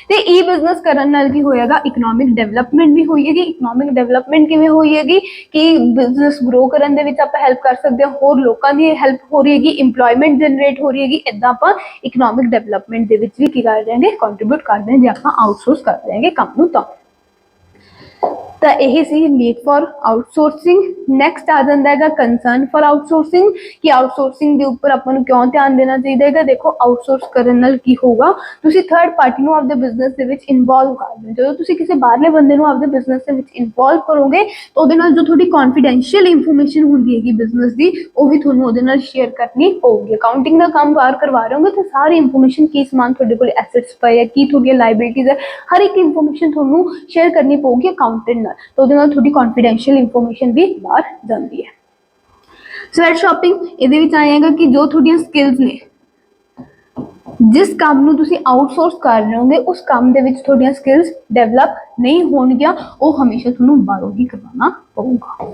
Speaker 1: ਤੇ ई बिजनेस करन नाल की होएगा इकनॉमिक डेवलपमेंट भी होई हैगी। इकनॉमिक डेवलपमेंट किवें होई हैगी कि बिजनेस ग्रो करन दे विच आपां हेल्प कर सकदे हां होर लोकां दी हेल्प हो रही हैगी इंप्लॉयमेंट जनरेट हो रही हैगी इदां आपां इकनॉमिक डेवलपमेंट दे विच भी की कर रहे हैं कंट्रीब्यूट कर रहे हैं जे आपां आउटसोर्स कर रहे हैं काम नूं ਤਾਂ ਇਹ ਸੀ ਨੀਡ ਫॉर ਆਊਟਸੋਰਸਿੰਗ। ਨੈਕਸਟ ਆ ਜਾਂਦਾ ਹੈਗਾ ਕੰਸਰਨ ਫॉर ਆਊਟਸੋਰਸਿੰਗ ਕਿ ਆਊਟਸੋਰਸਿੰਗ ਦੇ ਉੱਪਰ ਆਪਾਂ ਨੂੰ ਕਿਉਂ ਧਿਆਨ ਦੇਣਾ ਚਾਹੀਦਾ ਹੈਗਾ। ਦੇਖੋ ਆਊਟਸੋਰਸ ਕਰਨ ਨਾਲ ਕੀ ਹੋਊਗਾ ਤੁਸੀਂ ਥਰਡ ਪਾਰਟੀ ਨੂੰ ਆਪਦੇ ਬਿਜ਼ਨਸ ਦੇ ਵਿੱਚ ਇਨਵੋਲਵ ਕਰਦੇ ਹੋ। ਜਦੋਂ ਤੁਸੀਂ ਕਿਸੇ ਬਾਹਰਲੇ ਬੰਦੇ ਨੂੰ ਆਪਦੇ ਬਿਜ਼ਨਸ ਦੇ ਵਿੱਚ ਇਨਵੋਲਵ ਕਰੋਗੇ ਤਾਂ ਉਹਦੇ ਨਾਲ ਜੋ ਤੁਹਾਡੀ ਕੌਨਫੀਡੈਂਸ਼ੀਅਲ ਇਨਫੋਰਮੇਸ਼ਨ ਹੁੰਦੀ ਹੈਗੀ ਬਿਜ਼ਨਸ ਦੀ ਉਹ ਵੀ ਤੁਹਾਨੂੰ ਉਹਦੇ ਨਾਲ ਸ਼ੇਅਰ ਕਰਨੀ ਪਊਗੀ। ਅਕਾਊਂਟਿੰਗ ਦਾ ਕੰਮ ਬਾਹਰ ਕਰਵਾ ਰਹੇ ਹੋਗੇ ਤਾਂ ਸਾਰੀ ਇਨਫੋਰਮੇਸ਼ਨ ਕੀ ਸਮਾਨ ਤੁਹਾਡੇ ਕੋਲ ਐਸੈਟਸ ਪਏ ਹੈ ਕੀ ਤੁਹਾਡੀਆਂ ਲਾਇਬਿਲਿਟੀਜ਼ ਹੈ ਹਰ ਇੱਕ ਇਨਫੋਰਮੇਸ਼ਨ ਤੁਹਾਨੂੰ ਸ਼ੇਅਰ ਕਰਨੀ ਪਊਗੀ ਅਕਾਊਂਟੈਂਟ ਨਾਲ तो ਉਹਦੇ ਨਾਲ ਤੁਹਾਡੀ ਕੌਨਫੀਡੈਂਸ਼ੀਅਲ ਇਨਫੋਰਮੇਸ਼ਨ ਵੀ ਬਾਹਰ ਜਾਂਦੀ ਹੈ। ਸਵੈਟ ਸ਼ਾਪਿੰਗ ਇਹਦੇ ਵਿੱਚ ਆਏਗਾ ਕਿ ਜੋ ਤੁਹਾਡੀਆਂ ਸਕਿੱਲਸ ਨੇ ਜਿਸ ਕੰਮ ਨੂੰ ਤੁਸੀਂ ਆਊਟਸੋਰਸ ਕਰ ਰਹੇ ਹੋਗੇ ਉਸ ਕੰਮ ਦੇ ਵਿੱਚ ਤੁਹਾਡੀਆਂ ਸਕਿੱਲਸ ਡਿਵੈਲਪ ਨਹੀਂ ਹੋਣਗੀਆਂ, ਉਹ ਹਮੇਸ਼ਾ ਤੁਹਾਨੂੰ ਬਾਹਰੋਂ ਹੀ ਕਰਵਾਉਣਾ ਪਊਗਾ।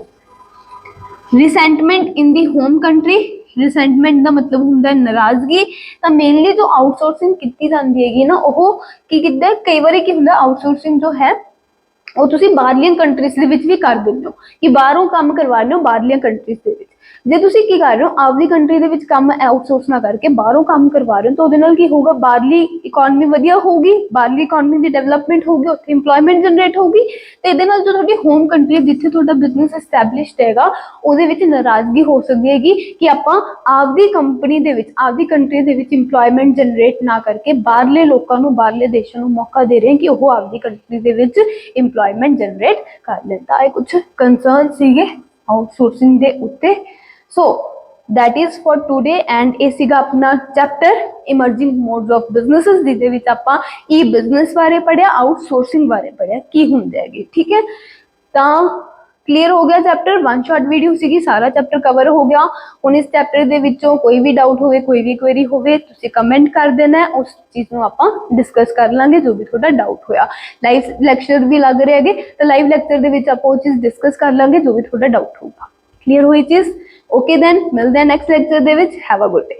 Speaker 1: ਰਿਸੈਂਟਮੈਂਟ ਇਨ ਦੀ ਹੋਮ ਕੰਟਰੀ, ਰਿਸੈਂਟਮੈਂਟ ਦਾ ਮਤਲਬ ਹੁੰਦਾ ਹੈ ਨਾਰਾਜ਼ਗੀ। ਤਾਂ ਮੇਨਲੀ ਜੋ ਆਊਟਸੋਰਸਿੰਗ ਕੀਤੀ ਜਾਂਦੀ ਹੈਗੀ ਨਾ, ਉਹ ਕੀ ਕੀਤਾ, ਕਈ ਵਾਰੀ ਕੀ ਹੁੰਦਾ ਆਊਟਸੋਰਸਿੰਗ ਜੋ ਹੈ ਉਹ ਤੁਸੀਂ ਬਾਹਰਲੀਆਂ ਕੰਟਰੀਜ਼ ਦੇ ਵਿੱਚ ਵੀ ਕਰ ਦਿੰਦੇ ਹੋ ਕਿ ਬਾਹਰੋਂ ਕੰਮ ਕਰਵਾ ਰਹੇ ਹੋ ਬਾਹਰਲੀਆਂ ਕੰਟਰੀਜ਼ ਦੇ ਵਿੱਚ। ਜੇ ਤੁਸੀਂ ਕੀ ਕਰ ਰਹੇ ਹੋ ਆਪਦੀ ਕੰਟਰੀ ਦੇ ਵਿੱਚ ਕੰਮ ਆਊਟਸੋਰਸ ਨਾ ਕਰਕੇ ਬਾਹਰੋਂ ਕੰਮ ਕਰਵਾ ਰਹੇ ਹੋ ਤਾਂ ਉਹਦੇ ਨਾਲ ਕੀ ਹੋਊਗਾ, ਬਾਹਰਲੀ ਇਕਨੋਮੀ ਵਧੀਆ ਹੋਊਗੀ, ਬਾਹਰਲੀ ਇਕਨੋਮੀ ਦੀ ਡਿਵੈਲਪਮੈਂਟ ਹੋਊਗੀ, ਉੱਥੇ ਇੰਪਲੋਇਮੈਂਟ ਜਨਰੇਟ ਹੋਊਗੀ ਤੇ ਇਹਦੇ ਨਾਲ ਜੋ ਤੁਹਾਡੀ ਹੋਮ ਕੰਟਰੀ ਜਿੱਥੇ ਤੁਹਾਡਾ ਬਿਜ਼ਨਸ ਐਸਟੈਬਲਿਸ਼ਡ ਹੈਗਾ ਉਹਦੇ ਵਿੱਚ ਨਾਰਾਜ਼ਗੀ ਹੋ ਸਕਦੀ ਹੈਗੀ ਕਿ ਆਪਾਂ ਆਪਦੀ ਕੰਪਨੀ ਦੇ ਵਿੱਚ ਆਪਦੀ ਕੰਟਰੀ ਦੇ ਵਿੱਚ ਇੰਪਲੋਇਮੈਂਟ ਜਨਰੇਟ ਨਾ ਕਰਕੇ ਬਾਹਰਲੇ ਲੋਕਾਂ ਨੂੰ ਬਾਹਰਲੇ ਦੇਸ਼ਾਂ ਨੂੰ ਮੌਕਾ ਦੇ ਰਹੇ ਕਿ ਉਹ ਆਪਦੀ ਕੰਟਰੀ ਦੇ ਵਿੱਚ ਇੰਪਲੋਇਮੈਂਟ ਜਨਰੇਟ ਕਰ ਲੈਣ। ਤਾਂ ਇਹ ਕੁਝ ਕੰਸਰਨ ਸੀਗੇ ਆਊਟਸੋਰਸਿੰਗ ਦੇ ਉੱਤੇ। So that is for today and ਇਹ ਸੀਗਾ ਆਪਣਾ ਚੈਪਟਰ ਇਮਰਜਿੰਗ ਮੋਡਸ ਆਫ ਬਿਜ਼ਨੈਸਸ, ਜਿਹਦੇ ਵਿੱਚ ਆਪਾਂ ਈ ਬਿਜ਼ਨਸ ਬਾਰੇ ਪੜ੍ਹਿਆ, ਆਊਟਸੋਰਸਿੰਗ ਬਾਰੇ ਪੜ੍ਹਿਆ ਕੀ ਹੁੰਦੇ ਹੈਗੇ। ਠੀਕ ਹੈ, ਤਾਂ ਕਲੀਅਰ ਹੋ ਗਿਆ ਚੈਪਟਰ। ਵਨ ਸ਼ਾਰਟ ਵੀਡੀਓ ਸੀਗੀ, ਸਾਰਾ ਚੈਪਟਰ ਕਵਰ ਹੋ ਗਿਆ। ਹੁਣ ਇਸ ਚੈਪਟਰ ਦੇ ਵਿੱਚੋਂ ਕੋਈ ਵੀ ਡਾਊਟ ਹੋਵੇ, ਕੋਈ ਵੀ ਕੁਐਰੀ ਹੋਵੇ, ਤੁਸੀਂ ਕਮੈਂਟ ਕਰ ਦੇਣਾ, ਉਸ ਚੀਜ਼ ਨੂੰ ਆਪਾਂ ਡਿਸਕਸ ਕਰ ਲਾਂਗੇ ਜੋ ਵੀ ਤੁਹਾਡਾ ਡਾਊਟ ਹੋਇਆ। ਲਾਈਵ ਲੈਕਚਰ ਵੀ ਲੱਗ ਰਹੇ ਹੈਗੇ ਤਾਂ ਲਾਈਵ ਲੈਕਚਰ ਦੇ ਵਿੱਚ ਆਪਾਂ ਉਹ ਚੀਜ਼ ਡਿਸਕਸ ਕਰ ਲਾਂਗੇ ਜੋ ਵੀ ਤੁਹਾਡਾ ਡਾਊਟ ਹੋਊਗਾ। ਕਲੀਅਰ ਹੋਈ ਚੀਜ਼? ਓਕੇ ਦੈਨ ਮਿਲਦੇ ਹਾਂ ਨੈਕਸਟ ਲੈਕਚਰ ਦੇ ਵਿੱਚ। Have a good day.